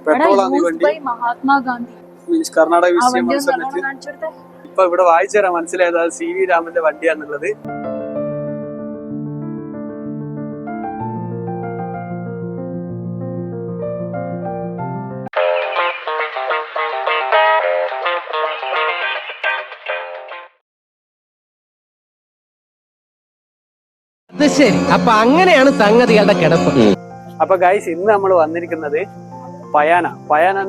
പെട്രോളാണ് ഈ വണ്ടി. മഹാത്മാഗാന്ധി മീൻസ് കർണാടക വിഷയം സമയത്ത് ഇപ്പൊ ഇവിടെ വായിച്ചു തരാൻ മനസ്സിലായത് അത് CV രാമന്റെ വണ്ടിയാന്നുള്ളത്. ശരി, അപ്പൊ അങ്ങനെയാണ് സംഗതികളുടെ കിടപ്പ്. അപ്പൊ ഗൈസ്, ഇന്ന് നമ്മൾ വന്നിരിക്കുന്നത് പയാന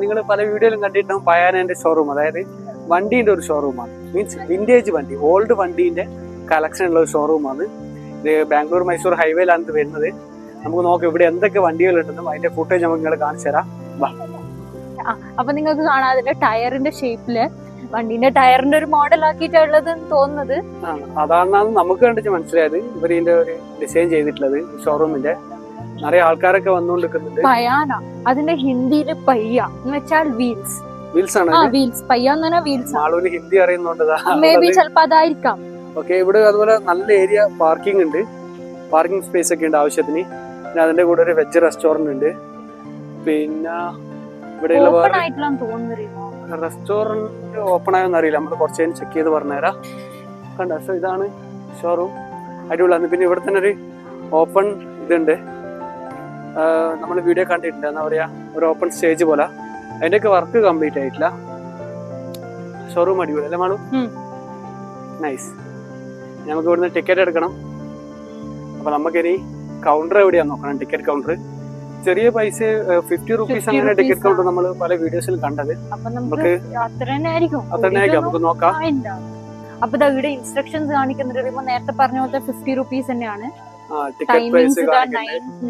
നിങ്ങൾ പല വീഡിയോയിലും കണ്ടിട്ടുണ്ടാവും. പയാനന്റെ ഷോറൂം, അതായത് വണ്ടീന്റെ ഒരു ഷോറൂമാണ്. മീൻസ് വിന്റേജ് വണ്ടി, ഓൾഡ് വണ്ടീന്റെ കളക്ഷൻ ഉള്ള ഒരു ഷോറൂമാണ്. ഇത് ബാംഗ്ലൂർ മൈസൂർ ഹൈവേയിലാണ് ഇത് വരുന്നത്. നമുക്ക് നോക്കാം ഇവിടെ എന്തൊക്കെ വണ്ടികളുണ്ടെന്നും അതിന്റെ ഫുട്ടേജ് നമുക്ക് നിങ്ങൾ കാണിച്ചു തരാം. അപ്പൊ നിങ്ങൾക്ക് കാണാം അതിന്റെ ടയറിന്റെ ഷേപ്പില് വണ്ടീന്റെ ടയറിന്റെ ഒരു മോഡൽ ആക്കിയിട്ടുള്ളത് തോന്നുന്നത്. അതാണ് നമുക്ക് കണ്ടിട്ട് മനസ്സിലായത്. ഇവർ ഇതിന്റെ ഒരു ഡിസൈൻ ചെയ്തിട്ടുള്ളത് ഷോറൂമിന്റെ. നിറയെ ആൾക്കാരൊക്കെ വന്നുകൊണ്ടിരിക്കുന്നുണ്ട്. പയാന, അതിന്റെ ഹിന്ദിയില് പയ്യ എന്ന് വെച്ചാൽ വീൽസ്. വീൽസ് ആണ്, വീൽസ്. പയ്യ എന്ന് പറഞ്ഞാൽ വീൽസ്. ആളൂര് ഹിന്ദി അറിയുന്നുണ്ട്, മേ ബി ചിലപ്പോ അതായിരിക്കാം. ഓക്കെ, ഇവിടെ അതുപോലെ നല്ല ഏരിയ പാർക്കിംഗ് ഉണ്ട്, പാർക്കിംഗ് സ്പേസ് ഒക്കെ ഉണ്ട് ആവശ്യത്തിന്. പിന്നെ അതിന്റെ കൂടെ ഒരു വെജ് റെസ്റ്റോറന്റ് ഉണ്ട്. പിന്നെ ഇവിടെയുള്ള റെസ്റ്റോറന്റ് ഓപ്പൺ ആയോന്ന് അറിയില്ല, നമ്മൾ കുറച്ച് കഴിഞ്ഞ് ചെക്ക് ചെയ്ത് പറഞ്ഞുതരാം. കണ്ടോ, സോ ഇതാണ് ഷോറൂം, അടിപൊളിയാണ്. പിന്നെ ഇവിടെ തന്നെ ഒരു ഓപ്പൺ ഇതുണ്ട്, നമ്മൾ വീഡിയോ കണ്ടിട്ടുണ്ട്, എന്താ പറയാ, ഒരു ഓപ്പൺ സ്റ്റേജ് പോലെ. അതിന്റെയൊക്കെ വർക്ക് കംപ്ലീറ്റ് ആയിട്ടില്ല. ഷോറൂം അടിപൊളി അല്ലേ മാളു? നൈസ്. നമുക്ക് ഇവിടുന്ന് ടിക്കറ്റ് എടുക്കണം. അപ്പൊ നമുക്കിനി കൗണ്ടർ എവിടെയാന്ന് നോക്കണം, ടിക്കറ്റ് കൗണ്ടർ. ചെറിയ പൈസ 50 റുപ്പീസ് അങ്ങനെ ടിക്കറ്റ് കൗണ്ടർ നമ്മൾ പല വീഡിയോസിൽ കണ്ടത്. നമുക്ക് അത്ര തന്നെ ആയിരിക്കും, നമുക്ക് നോക്കാം. അപ്പൊ ഇവിടെ ഇൻസ്ട്രക്ഷൻസ് കാണിക്കുന്നുണ്ട്. നേരത്തെ പറഞ്ഞ പോലത്തെ 50 റുപ്പീസ് തന്നെയാണ്. ടൈമിംഗ്സ്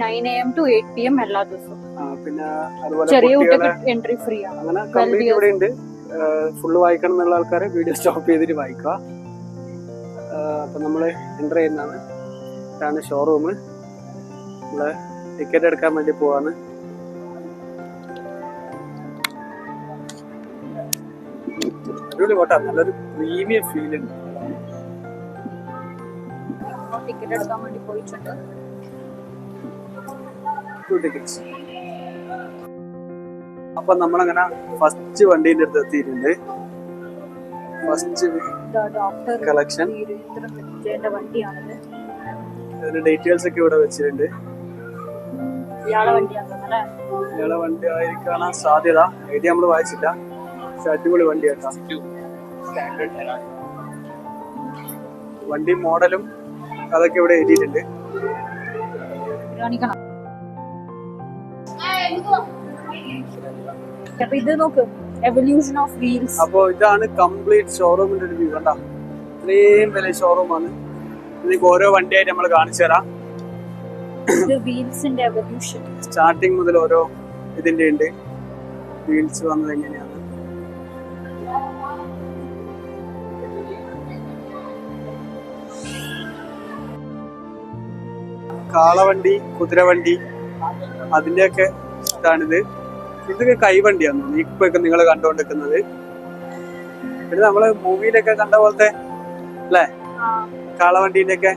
9 AM to 8 PM എല്ലാ ദിവസവും. പിന്നെ അതുപോലെ ചെറിയ കുട്ടികൾക്ക് എൻട്രി ഫ്രീ ആണ്. അങ്ങനെ കംപ്ലീറ്റ് ഇവിടെ ഉണ്ട്. ഫുള്ള് വായിക്കണം എന്നുള്ള ആൾക്കാരെ വീഡിയോ സ്റ്റോപ്പ് ചെയ്തിട്ട് വായിക്കുക. അപ്പൊ നമ്മള് എൻ്റർ ചെയ്യുന്നതാണ്. ഇതാണ് ഷോറൂം. നമ്മള് ടിക്കറ്റ് എടുക്കാൻ വേണ്ടി പോവാണ്. അടിപൊളി കോട്ട, നല്ലൊരു പ്രീമിയം ഫീൽ ഉണ്ട്. ടിക്കറ്റ് എടുക്കാൻ വേണ്ടി പോയിട്ടുണ്ട്. അപ്പൊ നമ്മളങ്ങനെ ഫസ്റ്റ് വണ്ടീന്റെ അടുത്ത് എത്തിയിട്ടുണ്ട്. ഫസ്റ്റ് കളക്ഷൻ വണ്ടിയാണത്. അതിന്റെ ഡീറ്റെയിൽസ് ഒക്കെ ഇവിടെ വെച്ചിട്ടുണ്ട്. ഇയാളെ വണ്ടി ആയിരിക്കാനാ സാധ്യത. ഐഡിയ നമ്മള് വായിച്ചില്ല, പക്ഷെ അടിപൊളി വണ്ടിയാട്ടാ. വണ്ടി മോഡലും അതൊക്കെ ഇവിടെ എഴുതിയിട്ടുണ്ട്. ഇത് നോക്ക്, എവല്യൂഷൻ ഓഫ് വീൽസ്. അപ്പൊ ഇതാണ് കംപ്ലീറ്റ് ഷോറൂമിന്റെ ഒരു വ്യൂ. കണ്ടാ, ഇത്രയും വലിയ ഷോറൂമാണ്. ഇതിലേക്ക് ഓരോ വണ്ടിയായിട്ട് നമ്മൾ കാണിച്ചു തരാം. വീൽസിന്റെ എവല്യൂഷൻ സ്റ്റാർട്ടിങ് മുതൽ ഓരോ ഇതിന്റെ ഉണ്ട്. വീൽസ് വന്നത് എങ്ങനെയാണ്, കാളവണ്ടി, കുതിരവണ്ടി, അതിന്റെയൊക്കെ ഇതാണിത്. ഇതൊക്കെ കൈവണ്ടിയാണ് ഇപ്പൊ നിങ്ങൾ കണ്ടുകൊണ്ടിരിക്കുന്നത്. പിന്നെ നമ്മള് മൂവിയിലൊക്കെ കണ്ട പോലത്തെ അല്ലേ കാളവണ്ടീന്റെ ഒക്കെ,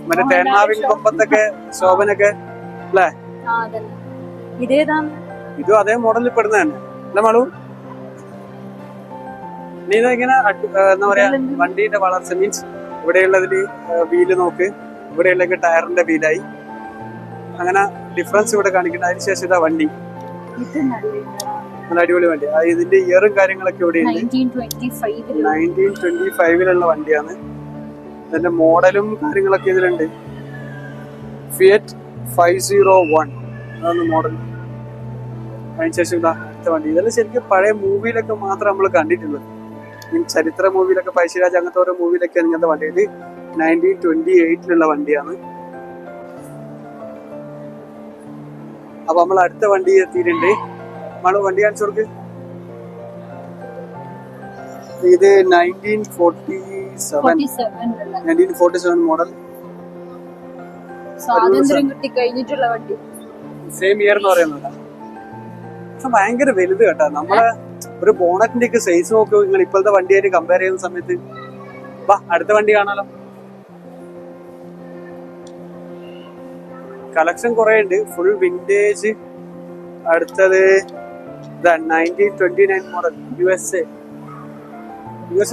മറ്റേ തേന്മാവിൻ കൊമ്പത്തൊക്കെ ശോഭനൊക്കെ അല്ലേ? ഇതും അതേ മോഡലിൽ പെടുന്നതന്നെ അല്ലേ മാളു? നീ ഇങ്ങനെ എന്താ പറയാ, വണ്ടീന്റെ വളർച്ച മീൻസ് ഇവിടെയുള്ളതില് വീല് നോക്ക്, ഇവിടെയുള്ള ടയറിന്റെ വീലായി, അങ്ങനെ ഡിഫറൻസ് ഇവിടെ കാണിക്കുന്നത്. അതിനുശേഷം ഇതാ വണ്ടി, നല്ല അടിപൊളി വണ്ടി. ഇതിന്റെ ഇയറും കാര്യങ്ങളൊക്കെ ഇവിടെ ഉണ്ട്. 1925 വണ്ടിയാണ്. ഇതിന്റെ മോഡലും കാര്യങ്ങളൊക്കെ ഇതിലുണ്ട്. ഫിയറ്റ് 501 അതാണ് മോഡൽ. അതിനുശേഷം ഇതാ അടുത്ത വണ്ടി. ഇതെല്ലാം ശരിക്കും പഴയ മൂവിയിലൊക്കെ മാത്രം നമ്മൾ കണ്ടിട്ടുള്ളത്. ചരിത്ര മൂവിയിലൊക്കെ, പഴശ്ശിരാജ് അങ്ങനത്തെ ഓരോ മൂവിയിലൊക്കെ ഇങ്ങനത്തെ വണ്ടി. ഇത് 1928 വണ്ടിയാണ്. അപ്പൊ നമ്മൾ അടുത്ത വണ്ടി എത്തിയിട്ടുണ്ട്. നമ്മള് വണ്ടി കാണിച്ചു കൊടുക്ക്. ഇത് 1947 മോഡൽ. സെയിം ഇയർ എന്ന് പറയുന്നത്. പക്ഷെ ഭയങ്കര വലുത് കേട്ടോ. നമ്മളെ ഒരു ബോണറ്റിന്റെ ഒക്കെ സൈസ് നോക്കുക നിങ്ങൾ ഇപ്പോഴത്തെ വണ്ടിയായിട്ട് കമ്പയർ ചെയ്യുന്ന സമയത്ത്. വാ അടുത്ത വണ്ടി കാണാലോ. കളക്ഷൻ കുറെ ഉണ്ട്. Full vintage. അടുത്തത് 1929 മോഡൽ USA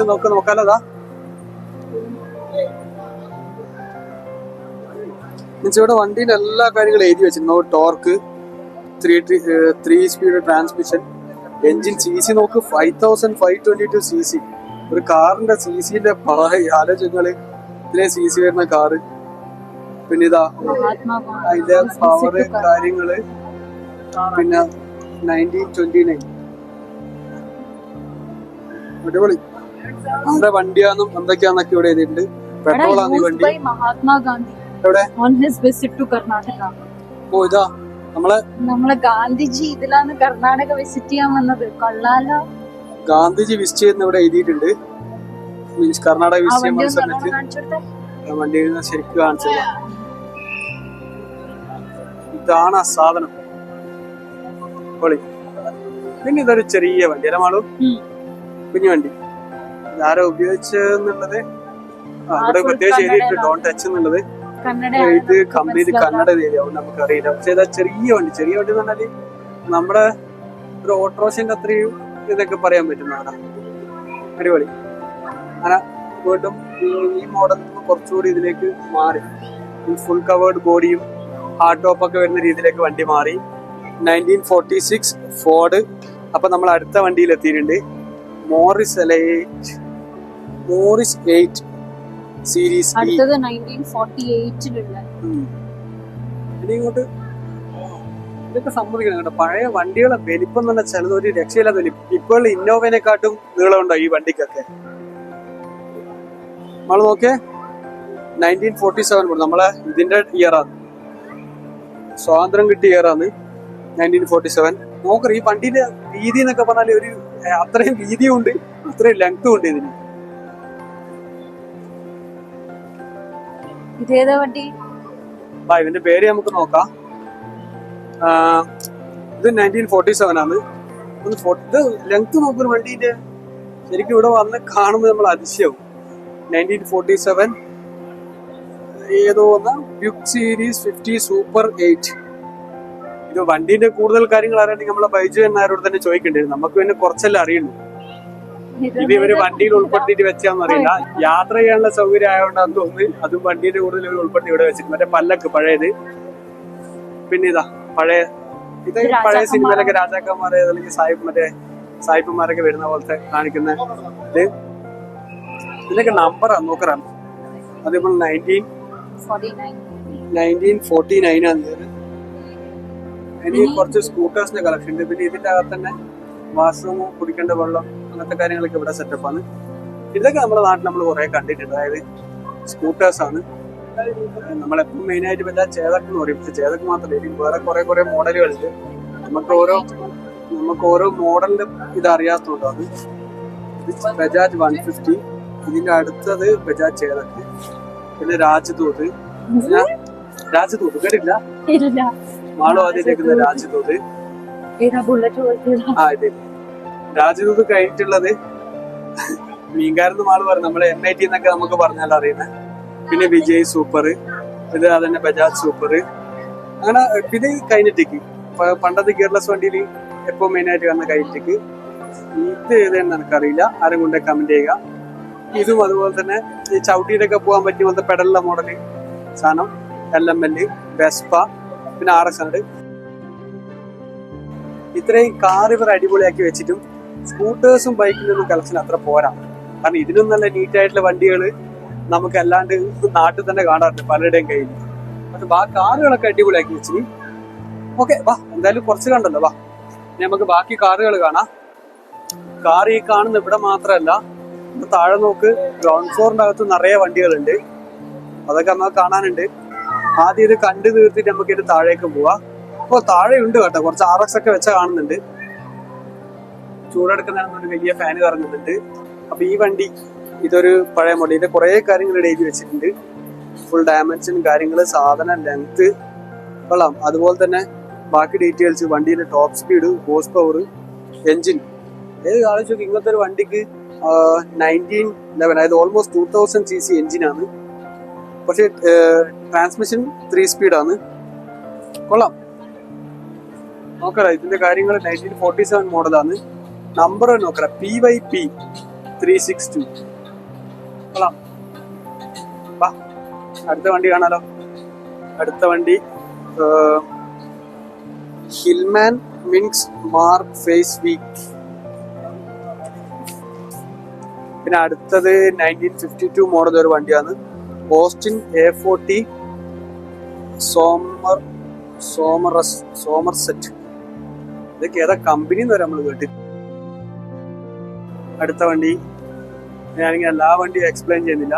നോക്കാലോ. ഇവിടെ വണ്ടീന്റെ എല്ലാ കാര്യങ്ങളും എഴുതി വെച്ചിരുന്നു. Torque, 3 speed transmission, engine CC നോക്ക് 5522 CC. ഒരു കാറിന്റെ CCന്റെ ആലോചനകള് ഇത്രയും CC വരുന്ന കാറ്. പിന്നെ ഇതാ അതിന്റെ പവറ് കാര്യങ്ങള്. പിന്നെ 1929 അടിപൊളി. ആരുടെ വണ്ടിയാന്നും എന്തൊക്കെയാന്നൊക്കെ ഇവിടെ എഴുതിയിട്ടുണ്ട്. പെട്രോൾ ആണ് ഈ വണ്ടി. മഹാത്മാഗാന്ധി എവിടെ? on his visit to Karnataka. ഓ ഇതാ നമ്മളെ ഗാന്ധിജി ഇതിലാണ് കർണാടക വിസിറ്റ് ചെയ്യാൻ വന്നത്. കൊള്ളാലോ. ഗാന്ധിജി വിസിറ്റ് ചെയ്യുന്ന ഇവിടെ എഴുതിയിട്ടുണ്ട്. മീൻസ് കർണാടക വിസിറ്റ് ചെയ്യുന്ന സമയത്ത് വണ്ടി ശരിക്കും കാണിച്ചത്. ഇതാണ് ആ സാധനം. പൊളി. പിന്നെ ഇതൊരു ചെറിയ വണ്ടി അല്ല മാളു, കുഞ്ഞു വണ്ടി. ഇതാരോ ഉപയോഗിച്ചെന്നുള്ളത് ഇവിടെ പ്രത്യേകിച്ച് എഴുതിയിട്ടുണ്ട്, ഡോണ്ട് ടച്ച് എന്നുള്ളത്. ഇത് കംപ്ലീറ്റ് കന്നഡ ഏരിയ നമുക്കറിയില്ല. പക്ഷെ ഇതാ ചെറിയ വണ്ടി എന്ന് പറഞ്ഞാല് നമ്മുടെ ഒരു ഓട്ടോറിക്ഷന്റെ അത്രയും ഇതൊക്കെ പറയാൻ പറ്റുന്നതാണ്. അടിപൊളി. അങ്ങനെ വീണ്ടും ഈ മോഡൽ കുറച്ചുകൂടി ഇതിലേക്ക് മാറി. ഫുൾ കവേർഡ് ബോഡിയും ഹാർഡ് ടോപ്പ് ഒക്കെ വരുന്ന രീതിയിലേക്ക് വണ്ടി മാറി. 1946 ഫോർഡ്. അപ്പൊ നമ്മൾ അടുത്ത വണ്ടിയിൽ എത്തിയിട്ടുണ്ട്. Morris 8 series. അടുത്തത് 1948 ഇനി ഇങ്ങോട്ട് ഇതൊക്കെ സമ്മതിക്കണം കേട്ടോ. പഴയ വണ്ടികളെ വലിപ്പം തന്നെ ചിലത് ഒരു രക്ഷയില്ലാത്ത വലിപ്പം. ഇപ്പോൾ ഇന്നോവനെക്കാട്ടും നീളമുണ്ടോ ഈ വണ്ടിക്കൊക്കെ. നമ്മൾ നോക്കിയേ 1947 നമ്മളെ ഇതിന്റെ ഇയറാണ്, സ്വാതന്ത്ര്യം കിട്ടിയ ഇയറാണ് 1947. നോക്കറ ഈ വണ്ടിന്റെ വീതി എന്നൊക്കെ പറഞ്ഞാല് ഒരു അത്രയും വീതിയും ഉണ്ട്, അത്രയും ലെങ്ത്തും ഉണ്ട് ഇതിന്. ഇതേതാ വണ്ടി? ഇതിന്റെ പേര് നമുക്ക് നോക്കാം. ഇത് 1947 ആണ്. ഇത് ലെങ്ത് നോക്കുന്ന വണ്ടീന്റെ ശരിക്കും ഇവിടെ വന്ന് കാണുമ്പോൾ നമ്മൾ അതിശയാവും. 1947 ഏതോ ബ്യുക്ക് സീരീസ് 50 സൂപ്പർ 8. ഇത് വണ്ടീന്റെ കൂടുതൽ കാര്യങ്ങൾ അറിയണമെങ്കിൽ നമ്മളെ ബൈജു എന്നാരോട് തന്നെ ചോദിക്കേണ്ടി. നമുക്ക് പിന്നെ കുറച്ചല്ലേ അറിയുള്ളൂ. ഇത് ഇവര് വണ്ടിയിൽ ഉൾപ്പെടുത്തിയിട്ട് വെച്ചാന്ന് അറിയില്ല. യാത്ര ചെയ്യാനുള്ള സൗകര്യം ആയതുകൊണ്ടാന്ന് തോന്നുന്നു അതും വണ്ടീന്റെ കൂടുതൽ ഇവർ ഉൾപ്പെടുത്തി ഇവിടെ വെച്ചിട്ട്. മറ്റേ പല്ലക്ക് പഴയത്. പിന്നെ ഇതാ പഴയ ഇത് പഴയ സിനിമയിലൊക്കെ രാജാക്കന്മാരെ അല്ലെങ്കിൽ സായിപ്പന്മാരൊക്കെ വരുന്ന പോലത്തെ കാണിക്കുന്ന ഇത്. ഇതിനൊക്കെ നമ്പറാ നോക്കറാണ്. അതേപോലെ 1949 ആണ്. എനിക്ക് കുറച്ച് സ്കൂട്ടേഴ്സിന്റെ കളക്ഷൻ ഉണ്ട്. പിന്നെ ഇതിന്റെ അകത്ത് തന്നെ വാഷ്റൂമും കുടിക്കേണ്ട വെള്ളം അങ്ങനത്തെ കാര്യങ്ങളൊക്കെ ഇവിടെ സെറ്റപ്പാണ്. ഇതൊക്കെ നമ്മുടെ നാട്ടിൽ നമ്മൾ കുറെ കണ്ടിട്ടുണ്ട്. അതായത് സ്കൂട്ടേഴ്സ് ആണ്. നമ്മളെപ്പോഴും മെയിനായിട്ട് ബജാജ് ചേതക് എന്ന് പറയും. പക്ഷെ ചേതക് മാത്രമല്ല, വേറെ കുറെ മോഡലുകളുണ്ട്. നമുക്ക് ഓരോ മോഡലിന്റെ ഇത് അറിയാത്തതുകൊണ്ടാണ്. ബജാജ് 150. ഇതിന്റെ അടുത്തത് ബജാജ് ചേതക്. പിന്നെ രാജ്ദൂത് കേട്ടില്ല? മാളു ആദ്യം കേൾക്കുന്ന രാജ്ദൂത്. രാജ്ദൂത് കഴിഞ്ഞിട്ടുള്ളത് മീൻകാരെന്ന് മാള് പറഞ്ഞു. നമ്മളെ MIT എന്നൊക്കെ നമുക്ക് പറഞ്ഞാൽ അറിയുന്നത്. പിന്നെ വിജയ് സൂപ്പർ. ഇത് അതന്നെ ബജാജ് സൂപ്പർ. അങ്ങനെ ഇത് കൈനറ്റിക്ക്. പണ്ടത്തെ ഗിയർലെസ് വണ്ടിയിൽ എപ്പോ മെയിനായിട്ട് കാണുന്ന കൈനറ്റിക്ക്. ഇത് ഏതെന്ന് എനിക്കറിയില്ല, ആരും കൊണ്ട് കമന്റ് ചെയ്യുക. ഇതും അതുപോലെ തന്നെ ഈ ചവിട്ടിയിലൊക്കെ പോകാൻ പറ്റിയ പോലത്തെ പെഡലുള്ള മോഡല് സാധനം. LML, വെസ്പ, പിന്നെ RX 100. ഇത്രയും കാർ ഇവർ അടിപൊളിയാക്കി വെച്ചിട്ടും സ്കൂട്ടേഴ്സും ബൈക്കിലൊന്നും കളക്ഷൻ അത്ര പോരാ. കാരണം ഇതിനും നല്ല നീറ്റ് ആയിട്ടുള്ള വണ്ടികൾ നമുക്ക് അല്ലാണ്ട് നാട്ടിൽ തന്നെ കാണാറുണ്ട് പലരുടെയും കയ്യിൽ. പക്ഷെ കാറുകളൊക്കെ അടിപൊളിയാക്കി വെച്ചിന്. ഓക്കെ വാ, എന്തായാലും കുറച്ച് കണ്ടല്ലോ, വാ നമുക്ക് ബാക്കി കാറുകൾ കാണാം. കാർ ഈ കാണുന്ന ഇവിടെ മാത്രമല്ല, താഴെ നോക്ക്, ഗ്രൗണ്ട് ഫ്ലോറിന്റെ അകത്ത് നിറയെ വണ്ടികളുണ്ട്. അതൊക്കെ നമുക്ക് കാണാനുണ്ട്. ആദ്യം ഇത് കണ്ടു തീർത്തിട്ട് നമുക്ക് ഇത് താഴേക്ക് പോവാം. അപ്പോൾ താഴെ ഉണ്ട് കേട്ടോ, കുറച്ച് RX ഒക്കെ വെച്ച കാണുന്നുണ്ട്. ചൂടെടുക്കുന്നതിനൊരു വലിയ ഫാന് കറങ്ങുന്നുണ്ട്. അപ്പൊ ഈ വണ്ടി ഇതൊരു പഴയ മോഡൽ. ഇതിന്റെ കുറെ കാര്യങ്ങൾ എഴുതി വെച്ചിട്ടുണ്ട്. ഫുൾ ഡയമെൻഷൻ കാര്യങ്ങൾ, സാധനം, ലെങ്ത്, കൊള്ളാം. അതുപോലെ തന്നെ ബാക്കി ഡീറ്റെയിൽസ്, വണ്ടിയുടെ top speed, horse power, engine. ഏത് ആലോചിച്ചു ഇങ്ങനത്തെ ഒരു വണ്ടിക്ക് 1911, അതായത് ഓൾമോസ്റ്റ് 2000 cc എഞ്ചിനാണ്. പക്ഷെ ട്രാൻസ്മിഷൻ 3 സ്പീഡാണ്. കൊള്ളാം. നോക്കടാ ഇതിന്റെ കാര്യങ്ങൾ 1947 മോഡലാണ്. നമ്പർ നോക്കടാ PYP 362. കൊള്ളാം. വാ അടുത്ത വണ്ടി കാണാലോ. അടുത്ത വണ്ടി Hillman Minx mark phase week. പിന്നെ അടുത്തത് 1952 മോഡൽ ഒരു വണ്ടിയാണ്. Austin A40 Somerset. ഇതൊക്കെ ഏതാ കമ്പനി എന്ന് വരെ നമ്മൾ കേട്ടി. അടുത്ത വണ്ടി ഞാനിങ്ങനെ എല്ലാ വണ്ടിയും എക്സ്പ്ലെയിൻ ചെയ്യുന്നില്ല,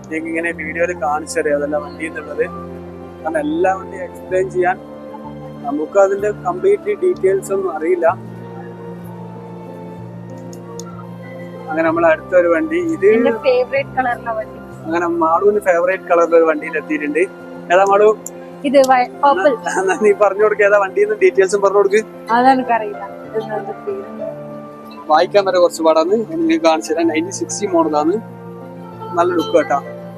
നിങ്ങൾക്ക് ഇങ്ങനെ വീഡിയോയിൽ കാണിച്ചറിയാം അതെല്ലാം വണ്ടി എന്നുള്ളത്. കാരണം എല്ലാ വണ്ടിയും എക്സ്പ്ലെയിൻ ചെയ്യാൻ നമുക്ക് അതിന്റെ കംപ്ലീറ്റ് ഡീറ്റെയിൽസ് ഒന്നും അറിയില്ല. അങ്ങനെ നമ്മൾ അടുത്തൊരു വണ്ടി, ഇത് അങ്ങനെ മാളുവിന് ഫേവറേറ്റ് കളറിൽ ഒരു വണ്ടിയിൽ എത്തിയിട്ടുണ്ട്. ഏതാ മാളു? ഇത് നീ പറഞ്ഞു കൊടുക്ക, ഏതാ വണ്ടിന്ന് ഡീറ്റെയിൽസും പറഞ്ഞു കൊടുക്ക്. വായിക്കാൻ വരെ കുറച്ച് പാടാന്ന് നിങ്ങൾക്ക് കാണിച്ചു തരാം. 1960 മോഡലാണ്. നല്ല ലുക്ക് കേട്ടാ.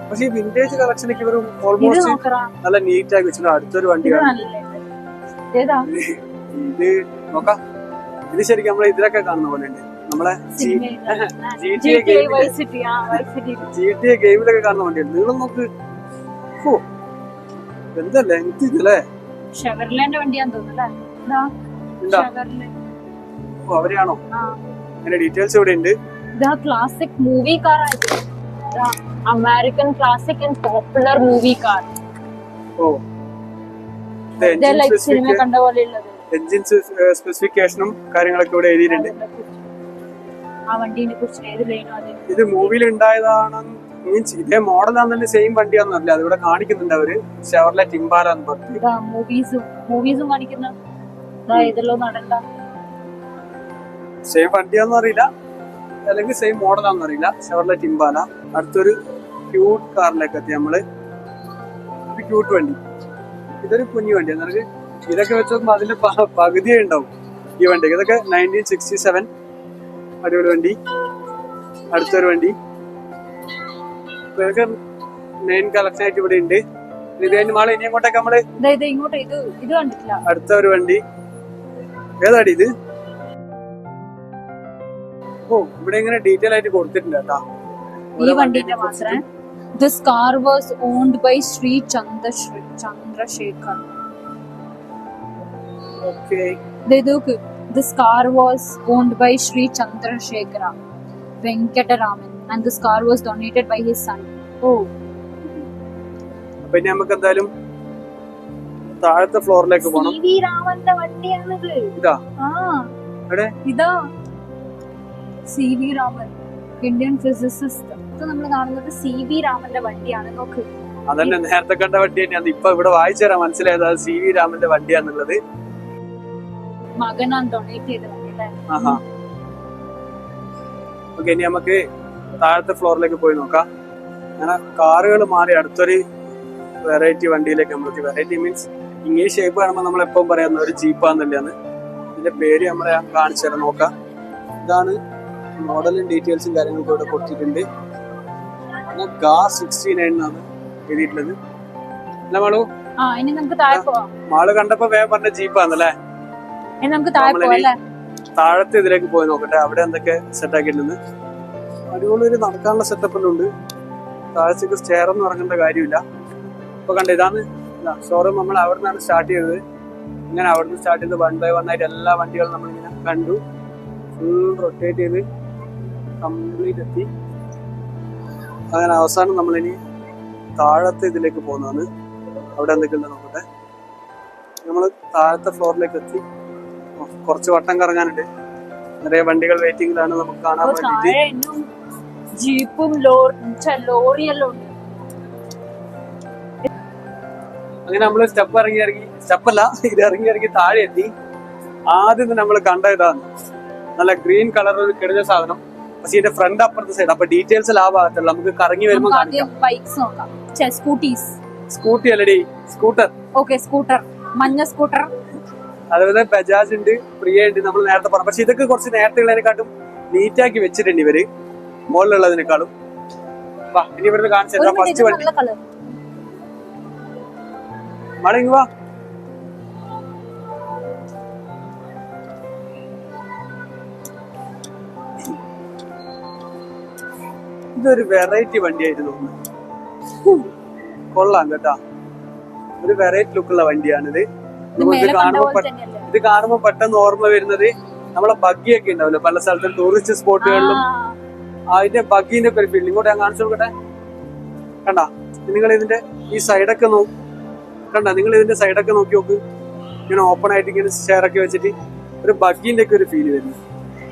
പക്ഷെ ഈ വിന്റേജ് കളക്ഷനൊക്കെ ഇവർ ഓൾമോസ്റ്റ് നല്ല നീറ്റ് ആക്കി വെച്ചിട്ടുണ്ട്. അടുത്തൊരു വണ്ടിയാണ് ഇത്. നോക്കാം, ഇത് ശരിക്കും നമ്മളെ ഇതിലൊക്കെ കാണുന്ന പോലെ ഉണ്ട്. നമ്മളെ GTA ഗെയിമിലൊക്കെ കാണുന്ന വണ്ടിയാണ്. നീളം നോക്ക്. ഓ എന്താ ലെങ്ത് ഇതല്ലേ. അവരെയാണോ? അങ്ങനെ ഡീറ്റെയിൽസ് ഇവിടെ ഉണ്ട്. Classic movie car American classic and popular movie car. ഓ സിനിമ കണ്ട പോലെയുള്ളത്. എൻജിൻ സ്പെസിഫിക്കേഷനും കാര്യങ്ങളൊക്കെ ഇവിടെ എഴുതിയിട്ടുണ്ട്. ആ വണ്ടീനെ കുറിച്ച് ഏത് ലൈനോ അത് ഇത് മൂവിയിൽ ഉണ്ടായതാണ് മീൻസ് ഇതേ മോഡലാണെന്നെ സെയിം വണ്ടിയാണെന്നല്ല അതിവിടെ കാണിക്കുന്നുണ്ട് അവര്. ഷെവർലെറ്റ് ഇംപാല എന്ന് പറഞ്ഞു. മൂവീസും കാണിക്കുന്ന ഇതെല്ലോ നടണ്ട സെയിം വണ്ടിയാണെന്ന് അറിയില്ല, അല്ലെങ്കിൽ സെയിം മോഡലാണെന്ന് അറിയില്ല. Chevrolet impala. അടുത്തൊരു ക്യൂട്ട് കാറിലേക്ക് എത്തി നമ്മള്. ഒരു ക്യൂട്ട് വണ്ടി. ഇതൊരു കുഞ്ഞു വണ്ടിയാണ്. നമുക്ക് ഇതൊക്കെ വെച്ച് നോക്കുമ്പോൾ അതിന്റെ പകുതിയേ ഉണ്ടാവും ഈ വണ്ടിക്ക്. ഇതൊക്കെ 1967 അടിപൊളി വണ്ടി. അടുത്തൊരു വണ്ടി ഇതൊക്കെ മെയിൻ കളക്ഷൻ ആയിട്ട് ഇവിടെ ഉണ്ട്. ഇത് കഴിഞ്ഞ് മാളെ ഇനി അങ്ങോട്ടേക്ക് നമ്മള് അടുത്ത ഒരു വണ്ടി. ഏതാടി ഇത്? ഓ ഇവിടെ ഇങ്ങനെ ഡീറ്റെയിൽ ആയിട്ട് കൊടുത്തിട്ടുണ്ട് കേട്ടാ. ഈ വണ്ടിന്റെ മാത്രം. This car was owned by Sri Chandrasekhar. Okay. This car was owned by Sri Chandrasekhara Venkataraman and this car was donated by his son. Oh. അപ്പൊ ഇനി നമുക്ക് എന്തായാലും താഴത്തെ ഫ്ലോറിലേക്ക് പോകണം. CV രാമന്റെ വണ്ടിയാണിത്. ഇതാ ഇതാ CV രാമൻ, ഇന്ത്യൻ ഫിസിസിസ്റ്റ്. നമ്മൾ കാണുന്നത് CV രാമന്റെ വണ്ടിയാണ്. നോക്ക്, അതന്നെ നേരത്തെ കണ്ട വണ്ടി തന്നെയാണ്. ഇപ്പൊ ഇവിടെ വായിച്ചു തരാൻ മനസ്സിലായത് അത് CV രാമന്റെ വണ്ടിയാന്നുള്ളത്. മകനാണ് ഡൊണേറ്റ് ചെയ്ത വണ്ടി അല്ലേ? ഓക്കെ, ഇനി നമുക്ക് താഴത്തെ ഫ്ലോറിലേക്ക് പോയി നോക്കാം. അങ്ങനെ കാറുകൾ മാറി അടുത്തൊരു വെറൈറ്റി വണ്ടിയിലേക്ക് നമ്മൾ. വെറൈറ്റി മീൻസ് ഇംഗ്ലീഷ് ഷേപ്പ് കാണുമ്പോൾ നമ്മൾ എപ്പോഴും പറയാവുന്ന ഒരു ജീപ്പാന്നല്ലാണ്. ഇതിന്റെ പേര് നമ്മളെ കാണിച്ചു തരാം. നോക്കാം, ഇതാണ് മോഡലും ഡീറ്റെയിൽസും കാര്യങ്ങളൊക്കെ ഇവിടെ കൊടുത്തിട്ടുണ്ട്. GAS 69 എന്നാണ് എഴുതിയിട്ടുള്ളത്. അല്ല മാളു? മാള് കണ്ടപ്പോ വേഗം പറഞ്ഞ ജീപ്പാന്നല്ലേ? താഴത്തെ ഇതിലേക്ക് പോയി നോക്കട്ടെ അവിടെ എന്തൊക്കെ സെറ്റ് ആക്കിയിട്ടുണ്ട്. അടിപൊളി ഒരു നടക്കാനുള്ള സെറ്റപ്പ് എല്ലാം ഉണ്ട്. താഴത്തേക്ക് സ്റ്റെയർ ഒന്നും ഇറങ്ങേണ്ട കാര്യമില്ല. ഇപ്പൊ കണ്ട ഇതാണ് ഷോറൂം. നമ്മൾ അവിടെ നിന്നാണ് സ്റ്റാർട്ട് ചെയ്തത്. ഇങ്ങനെ അവിടുന്ന് സ്റ്റാർട്ട് ചെയ്ത് 1 by 1 ആയിട്ട് എല്ലാ വണ്ടികളും നമ്മളിങ്ങനെ കണ്ടു. ഫുൾ റൊട്ടേറ്റ് ചെയ്ത് കംപ്ലീറ്റ് എത്തി. അങ്ങനെ അവസാനം നമ്മളിനി താഴത്തെ ഇതിലേക്ക് പോകുന്നതാണ്. അവിടെ എന്തൊക്കെയുണ്ട് നോക്കട്ടെ. നമ്മൾ താഴത്തെ ഫ്ലോറിലേക്ക് എത്തി. കുറച്ച് വട്ടം കറങ്ങാനുണ്ട്. നിറയെ വണ്ടികൾ വെയിറ്റിംഗിലാണ് നമുക്ക് കാണാൻ വേണ്ടിട്ട്. ജീപ്പും ലോറിയെല്ലാം ഉണ്ട്. അങ്ങനെ നമ്മള് സ്റ്റെപ്പല്ല ഇത് ഇറങ്ങി താഴെ എത്തി. ആദ്യം നമ്മൾ കണ്ട ഇതാണ് നല്ല ഗ്രീൻ കളർ ഒരു കിടഞ്ഞ സാധനം. പക്ഷെ ഇതിന്റെ ഫ്രണ്ട് അപ്പുറത്തെ സൈഡ്. അപ്പൊ ഡീറ്റെയിൽസ് ലാഭാകത്തുള്ളൂ. നമുക്ക് കറങ്ങി വരുമ്പോൾ സ്കൂട്ടി അല്ലടി, സ്കൂട്ടർ. സ്കൂട്ടർ, മഞ്ഞ സ്കൂട്ടർ. അതുപോലെ ബജാജ് ഉണ്ട്, പ്രിയ ഉണ്ട്, നമ്മൾ നേരത്തെ പറഞ്ഞു. പക്ഷെ ഇതൊക്കെ കുറച്ച് നേരത്തെ ഉള്ളതിനെക്കാട്ടും നീറ്റാക്കി വെച്ചിട്ടുണ്ട് ഇവര് മുകളിലുള്ളതിനെക്കാളും. വാ ഇനി ഇവിടുന്ന് കാണിച്ചു ഫസ്റ്റ് വണ്ടി. മടങ്ങി വാ. ഇതൊരു വെറൈറ്റി വണ്ടിയായിട്ട് തോന്നുന്നു. കൊള്ളാം കേട്ടാ, ഒരു വെറൈറ്റി ലുക്കുള്ള വണ്ടിയാണിത്. ഇത് കാണുമ്പോ പെട്ടെന്ന് ഓർമ്മ വരുന്നത് നമ്മളെ ബഗ്ഗിയൊക്കെ ഉണ്ടാവില്ല പല സ്ഥലത്തും ടൂറിസ്റ്റ് സ്പോട്ടുകളിലും, അതിന്റെ ബഗ്ഗിന്റെ ഒക്കെ ഒരു ഫീൽ. ഇങ്ങോട്ട് ഞാൻ കാണിച്ചു നോക്കട്ടെ. കണ്ടാ നിങ്ങൾ ഇതിന്റെ ഈ സൈഡൊക്കെ നിങ്ങൾ ഇതിന്റെ സൈഡൊക്കെ നോക്കി നോക്ക്. ഇങ്ങനെ ഓപ്പൺ ആയിട്ട് ഇങ്ങനെ ചെയറൊക്കെ വെച്ചിട്ട് ഒരു ബഗ്ഗിന്റെ ഒക്കെ ഒരു ഫീൽ വരുന്നു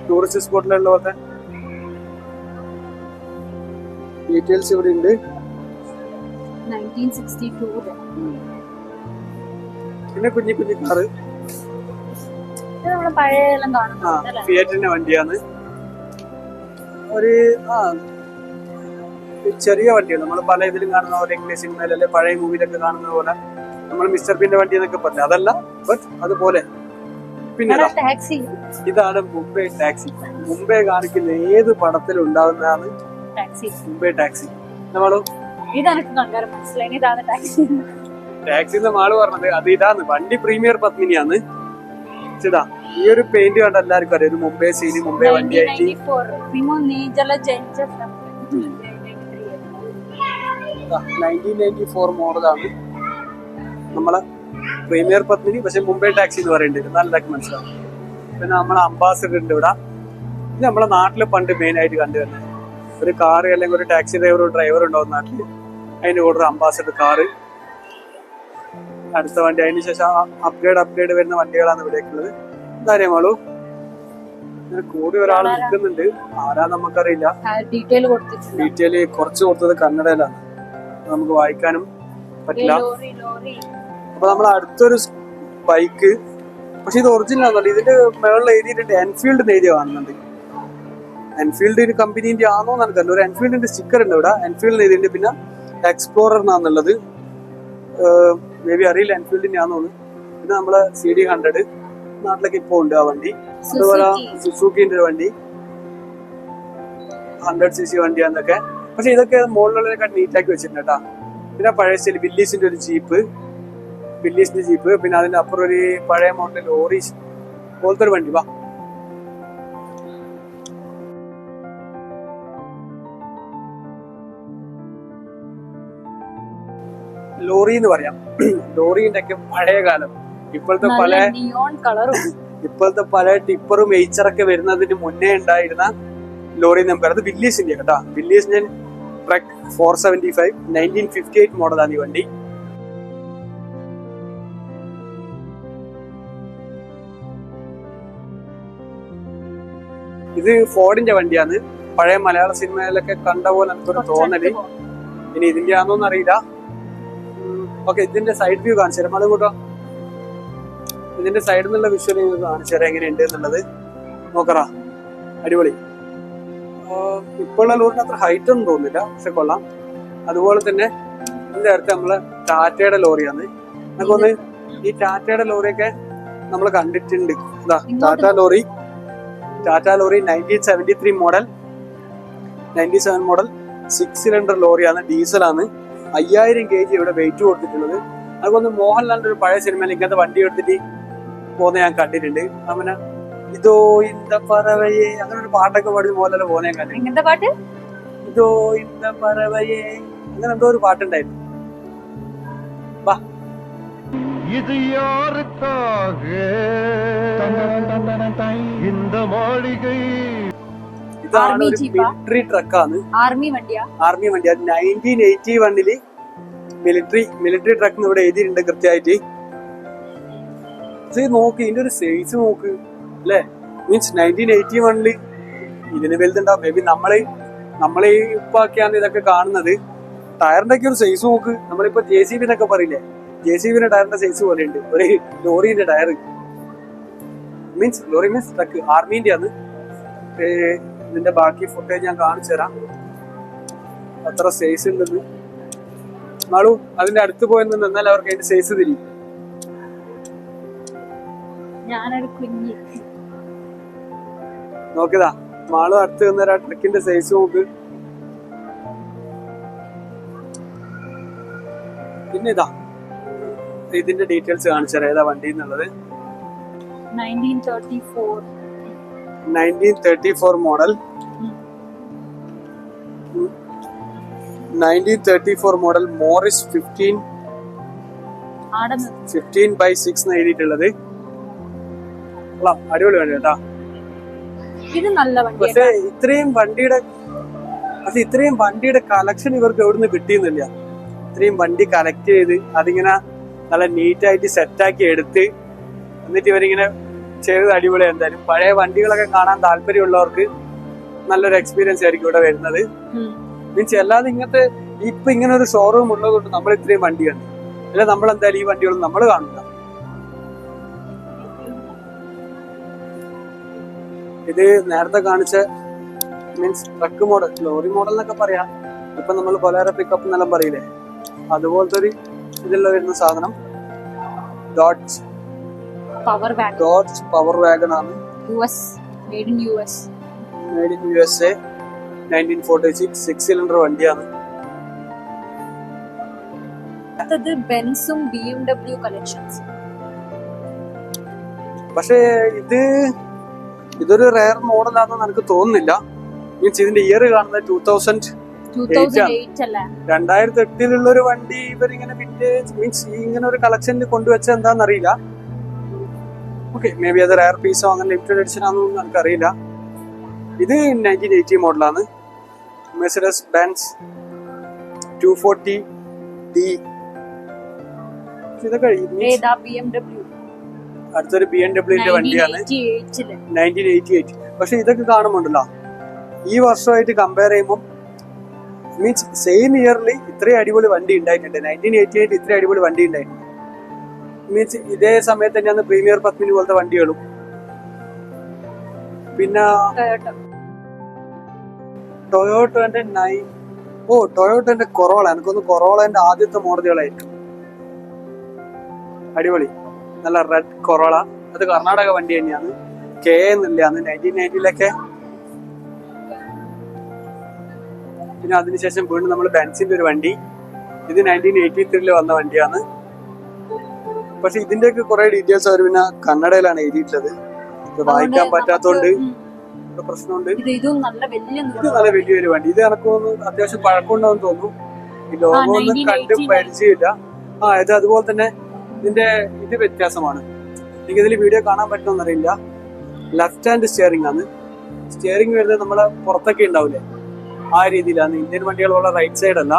ടൂറിസ്റ്റ് സ്പോട്ടിലുള്ള പോലത്തെ. ഡീറ്റെയിൽസ് ഇവിടെ ഉണ്ട്. 1962. പിന്നെ കുഞ്ഞു കുഞ്ഞു കാറ്, ഫിയറ്റിന്റെ വണ്ടിയാണ്. ഒരു ചെറിയ വണ്ടിയാണ്. നമ്മൾ പല ഇതിലും കാണുന്ന പോലെ, ഇംഗ്ലീഷ് സിനിമയിലല്ലേ പഴയ മൂവിയിലൊക്കെ കാണുന്ന പോലെ നമ്മൾ മിസ്റ്റർ ബീന്റെ വണ്ടി എന്നൊക്കെ പറഞ്ഞു, അതല്ല, ബട്ട് അതുപോലെ. പിന്നെ ഇതാണ് മുംബൈ ടാക്സി. മുംബൈ കാണിക്കുന്ന ഏത് പടത്തിലും ഉണ്ടാവുന്നതാണ് മുംബൈ ടാക്സി. നമ്മള് ടാക്സി മാള് പറഞ്ഞത് അത് ഇതാണ്. വണ്ടി പ്രീമിയർ പത്മിനിയാണ്. ഇതാ ഈ ഒരു പെയിന്റ് കണ്ട എല്ലാവർക്കും അറിയാം, ഒരു മുംബൈ സീനി മുംബൈ വണ്ടിയായിട്ട്. 1994 മോഡലാണ് നമ്മളെ പ്രീമിയർ പത്മിനി. പക്ഷെ മുംബൈ ടാക്സി എന്ന് പറയുന്നുണ്ട്, നല്ലതാക്കി മനസ്സിലാവും. പിന്നെ നമ്മളെ അംബാസഡർ ഉണ്ട് ഇവിടെ. ഇത് നമ്മളെ നാട്ടില് പണ്ട് മെയിൻ ആയിട്ട് കണ്ടുവരുന്നത് ഒരു കാറ് അല്ലെങ്കിൽ ഒരു ടാക്സി ഡ്രൈവർ ഉണ്ടാവും നാട്ടില്, അതിന്റെ കൂടെ ഒരു അംബാസഡർ കാറ്. അടുത്ത വണ്ടി അതിന് ശേഷം അപ്ഗ്രേഡ് വരുന്ന വണ്ടികളാണ് ഇവിടേക്കുള്ളത്. ഇതറിയാമോളൂ, കൂടി ഒരാൾ നിൽക്കുന്നുണ്ട്, ആരാ നമുക്കറിയില്ല. ഡീറ്റെയിൽ കുറച്ച് കൊടുത്തത് കന്നഡയിലാണ്, നമുക്ക് വായിക്കാനും പറ്റില്ല. അപ്പൊ നമ്മൾ അടുത്തൊരു ബൈക്ക്, പക്ഷെ ഇത് ഒറിജിനൽ ആണല്ലോ. ഇതിന്റെ മുകളിൽ എഴുതിയിട്ടുണ്ട് എൻഫീൽഡ് എഴുതിയ കാണുന്നുണ്ട്. എൻഫീൽഡ് ഒരു കമ്പനീന്റെ ആണോ എന്നറിയില്ല. ഒരു എൻഫീൽഡിന്റെ സ്റ്റിക്കർ ഉണ്ട് ഇവിടെ, എൻഫീൽഡ് എഴുതിയിട്ടുണ്ട്. പിന്നെ എക്സ്പ്ലോറർ എന്നാന്നുള്ളത്, മേ ബി അറിയില്ല എൻഫീൽഡിന്റെ ആണോന്ന്. പിന്നെ നമ്മളെ CD100 നാട്ടിലേക്ക് ഇപ്പൊ ഉണ്ട് ആ വണ്ടി. അതുപോലെ സുസുക്കിന്റെ ഒരു വണ്ടി 100cc വണ്ടിയാന്നൊക്കെ. പക്ഷെ ഇതൊക്കെ മുകളിലുള്ളതിനെക്കാട്ട് നീറ്റാക്കി വെച്ചിട്ടുണ്ട് കേട്ടാ. പിന്നെ പഴയ സ്റ്റൈൽ ബില്ലീസിന്റെ ഒരു ജീപ്പ്, പിന്നെ അതിന്റെ അപ്പുറം ഒരു പഴയ മോഡൽ ലോറി പോലത്തെ ഒരു വണ്ടി. വാ, ലോറി എന്ന് പറയാം. ലോറിന്റെ ഒക്കെ പഴയ കാലം, ഇപ്പോഴത്തെ പല ടിപ്പറും എയ്ച്ചറൊക്കെ വരുന്നതിന് മുന്നേ ഉണ്ടായിരുന്ന ലോറി നമ്പർ. അത് വില്ലീസിന്റെ കേട്ടാ. വില്ലീസിന്റെ ട്രക്ക് 475 1958 മോഡലാണ് ഈ വണ്ടി. ഇത് ഫോർഡിന്റെ വണ്ടിയാണ്. പഴയ മലയാള സിനിമയിലൊക്കെ കണ്ട പോലെ എനിക്കൊരു തോന്നല്. ഇനി ഇതിന്റെ ആണോന്ന് അറിയില്ല. ഓക്കെ, ഇതിന്റെ സൈഡ് വ്യൂ കാണിച്ചു തരാം. അതും കൂട്ടോ, ഇതിന്റെ സൈഡിൽ നിന്നുള്ള വിഷ്വൽ കാണിച്ചു തരാം എങ്ങനെയുണ്ട് എന്നുള്ളത്. നോക്കറാ, അടിപൊളി. ഇപ്പോഴുള്ള ലോറിന് അത്ര ഹൈറ്റ് ഒന്നും തോന്നുന്നില്ല, പക്ഷെ കൊള്ളാം. അതുപോലെ തന്നെ ഇതിന്റെ അടുത്ത് നമ്മള് ടാറ്റയുടെ ലോറിയാണ്. നമുക്കൊന്ന് ഈ ടാറ്റയുടെ ലോറിയൊക്കെ നമ്മൾ കണ്ടിട്ടുണ്ട്. ഇതാ Tata lorry 1973 model 97 model 6 cylinder ലോറിയാണ്, ഡീസലാണ്. 5000 kg ഇവിടെ വെയിറ്റ് കൊടുത്തിട്ടുള്ളത്. അതുപോലെ മോഹൻലാലിന്റെ ഒരു പഴയ സിനിമയിൽ ഇങ്ങനത്തെ വണ്ടി എടുത്തിട്ട് പോകുന്ന ഞാൻ കണ്ടിട്ടുണ്ട്. അങ്ങനെ ഇതോ ഇന്ത പറവയെ അങ്ങനെ ഒരു പാട്ടൊക്കെ പാടി മോഹൻലാൽ പോകുന്ന ഞാൻ കണ്ടിട്ടുണ്ട്. ഇതോ ഇന്ത പറവയെ അങ്ങനെ എന്തോ ഒരു പാട്ടുണ്ടായിരുന്നു. വാ, ഇത് യാർക്കാക இந்த மாளிகை. ഇതാണ് ഒരു മിലിറ്ററി ട്രക്കാണ്, ആർമി വണ്ടി. അത് 1981 മിലിറ്ററി ട്രക്ക് ഇവിടെ എഴുതിയിട്ടുണ്ട് കൃത്യമായിട്ട്. നോക്ക്, ഇതിന്റെ ഒരു സൈസ് നോക്ക് അല്ലെ. മീൻസ് 1981 ഇതിന് വലുതുണ്ടാവും. മേ ബി നമ്മളെ ഇപ്പൊക്കെയാണ് ഇതൊക്കെ കാണുന്നത്. ടയറിന്റെ ഒക്കെ ഒരു സൈസ് നോക്ക്. നമ്മളിപ്പോ JCB എന്നൊക്കെ പറയില്ലേ, JCBന്റെ ടയറിന്റെ സൈസ് പോലെ ഉണ്ട് ഒരു ലോറിന്റെ ടയർ. ലോറി മീൻസ് ട്രക്ക്, ആർമീന്റെ ആണ്. ഇതിന്റെ ബാക്കി ഫുട്ടേജ് ഞാൻ കാണിച്ചു തരാം, അത്ര സൈസ് ഉണ്ടെന്ന്. നാളു അതിന്റെ അടുത്ത് പോയെന്ന് എന്നാൽ അവർക്ക് അതിന്റെ സൈസ് തിരിയും. നോക്കിയതാ മാളു അടുത്ത് നിന്നൊരു ട്രക്കിന്റെ സൈസ് നോക്ക്. പിന്നെ ഇതാ ഇതിന്റെ ഡീറ്റെയിൽസ് കാണിച്ചുതരാം, ഏതാ വണ്ടി എന്നുള്ളത്. 1934 മോഡൽ 1934 മോഡൽ മോറിസ് 15 15/6 എഴുതിയിട്ടുള്ളത്. അടിപൊളി വണ്ടി കേട്ടാ. ഇത് നല്ല വണ്ടി. പക്ഷെ ഇത്രയും വണ്ടിയുടെ കളക്ഷൻ ഇവർക്ക് എവിടുന്ന് കിട്ടിയെന്നില്ല. ഇത്രയും വണ്ടി കളക്ട് ചെയ്ത് അതിങ്ങനെ നല്ല നീറ്റായിട്ട് സെറ്റാക്കി എടുത്ത് എന്നിട്ട് ഇവരിങ്ങനെ ചെയ്തത് അടിപൊളി. എന്തായാലും പഴയ വണ്ടികളൊക്കെ കാണാൻ താല്പര്യമുള്ളവർക്ക് നല്ലൊരു എക്സ്പീരിയൻസ് ആയിരിക്കും ഇവിടെ വരുന്നത്. മീൻസ് അല്ലാതെ ഇങ്ങനത്തെ ഇപ്പൊ ഇങ്ങനെ ഒരു ഷോറൂം ഉള്ളതുകൊണ്ട് നമ്മൾ ഇത്രയും വണ്ടി കണ്ടു. അല്ല നമ്മൾ എന്തായാലും ഈ വണ്ടികളൊന്നും നമ്മൾ കാണില്ല. ഇത് നേരത്തെ കാണിച്ച means truck model, lorry model എന്നൊക്കെ പറയാം. ഇപ്പൊ നമ്മൾ ബൊലേറോ പിക്കപ്പ് എന്നെല്ലാം പറയില്ലേ, അതുപോലത്തെ ഒരു ഇതിലുള്ള വരുന്ന സാധനം ഡോഡ്ജ് പവർ വാഗൺ ആണ്. മെയ്ഡ് ഇൻ USA 1946 6 സിലിണ്ടർ വണ്ടിയാണ്. അടുത്തത് ബെൻസും BMW കളക്ഷൻസ്. പക്ഷേ ഇതൊരു റെയർ മോഡലാണെന്ന് എനിക്ക് തോന്നുന്നില്ല. മീൻസ് ഇതിന്റെ ഇയർ കാണുന്നത് 2008 അല്ലേ? 2008 ഒരു വണ്ടി ഇവരിങ്ങനെ വിന്റേജ് മീൻസ് ഇങ്ങനെ ഒരു കളക്ഷനിൽ കൊണ്ടുവച്ച എന്താന്ന് അറിയില്ല. ഓക്കെ, മേ ബി അത് റെയർ പീസോ അങ്ങനെ ലിമിറ്റഡ് എഡിഷൻ ആണെന്നൊന്നും എനിക്കറിയില്ല. ഇത് 1980 മോഡലാണ്. Mercedes Benz 240D. ഇതൊക്കെ അടുത്തൊരു BMW വണ്ടിയാണ് 1988. പക്ഷെ ഇതൊക്കെ കാണുമ്പോണ്ടല്ലോ ഈ വർഷമായിട്ട് കമ്പയർ ചെയ്യുമ്പോൾ മീൻസ് സെയിം ഇയർലി ഇത്രയും അടിപൊളി വണ്ടി ഉണ്ടായിട്ടുണ്ട്. 1988 ഇത്രയും അടിപൊളി വണ്ടി ഉണ്ടായിട്ടുണ്ട്. മീൻസ് ഇതേ സമയത്ത് തന്നെയാണ് പ്രീമിയർ പത്മിനി പോലത്തെ വണ്ടികളും. പിന്നെ ടൊയോട്ടോന്റെ കൊറോള, എനിക്കൊന്ന് കൊറോളന്റെ ആദ്യത്തെ മോഡലുകളായിരിക്കും. അടിപൊളി നല്ല റെഡ് കൊറോള. അത് കർണാടക വണ്ടി തന്നെയാണ്. കെ എന്നില്ല അന്ന് 1990 പിന്നെ അതിനുശേഷം വീണ്ടും നമ്മൾ ബെൻസിന്റെ ഒരു വണ്ടി. ഇത് 1983 വന്ന വണ്ടിയാണ്. പക്ഷെ ഇതിന്റെയൊക്കെ കുറെ ഡീറ്റെയിൽസ് അവർ പിന്നെ കന്നഡയിലാണ് എഴുതിയിട്ടുള്ളത്. ഇത് വായിക്കാൻ പറ്റാത്തോണ്ട് പ്രശ്നമുണ്ട്. ഇത് നല്ല വലിയൊരു വണ്ടി. ഇത് എനക്ക് തോന്നുന്നു അത്യാവശ്യം പഴക്കമുണ്ടാവും തോന്നുന്നു. ഈ ലോഗോ ഒന്നും കണ്ട് പരിചയമില്ല. ഇത് അതുപോലെ തന്നെ ഇതിന്റെ ഇത് വ്യത്യാസമാണ്. എനിക്കിതിൽ വീഡിയോ കാണാൻ പറ്റുമെന്നറിയില്ല. ലെഫ്റ്റ് ഹാൻഡ് സ്റ്റിയറിംഗ് ആണ്. സ്റ്റിയറിംഗ് വരുന്നത് നമ്മളെ പുറത്തൊക്കെ ഉണ്ടാവില്ലേ ആ രീതിയിലാണ്. ഇന്ത്യൻ വണ്ടികളുള്ള റൈറ്റ് സൈഡ് അല്ല.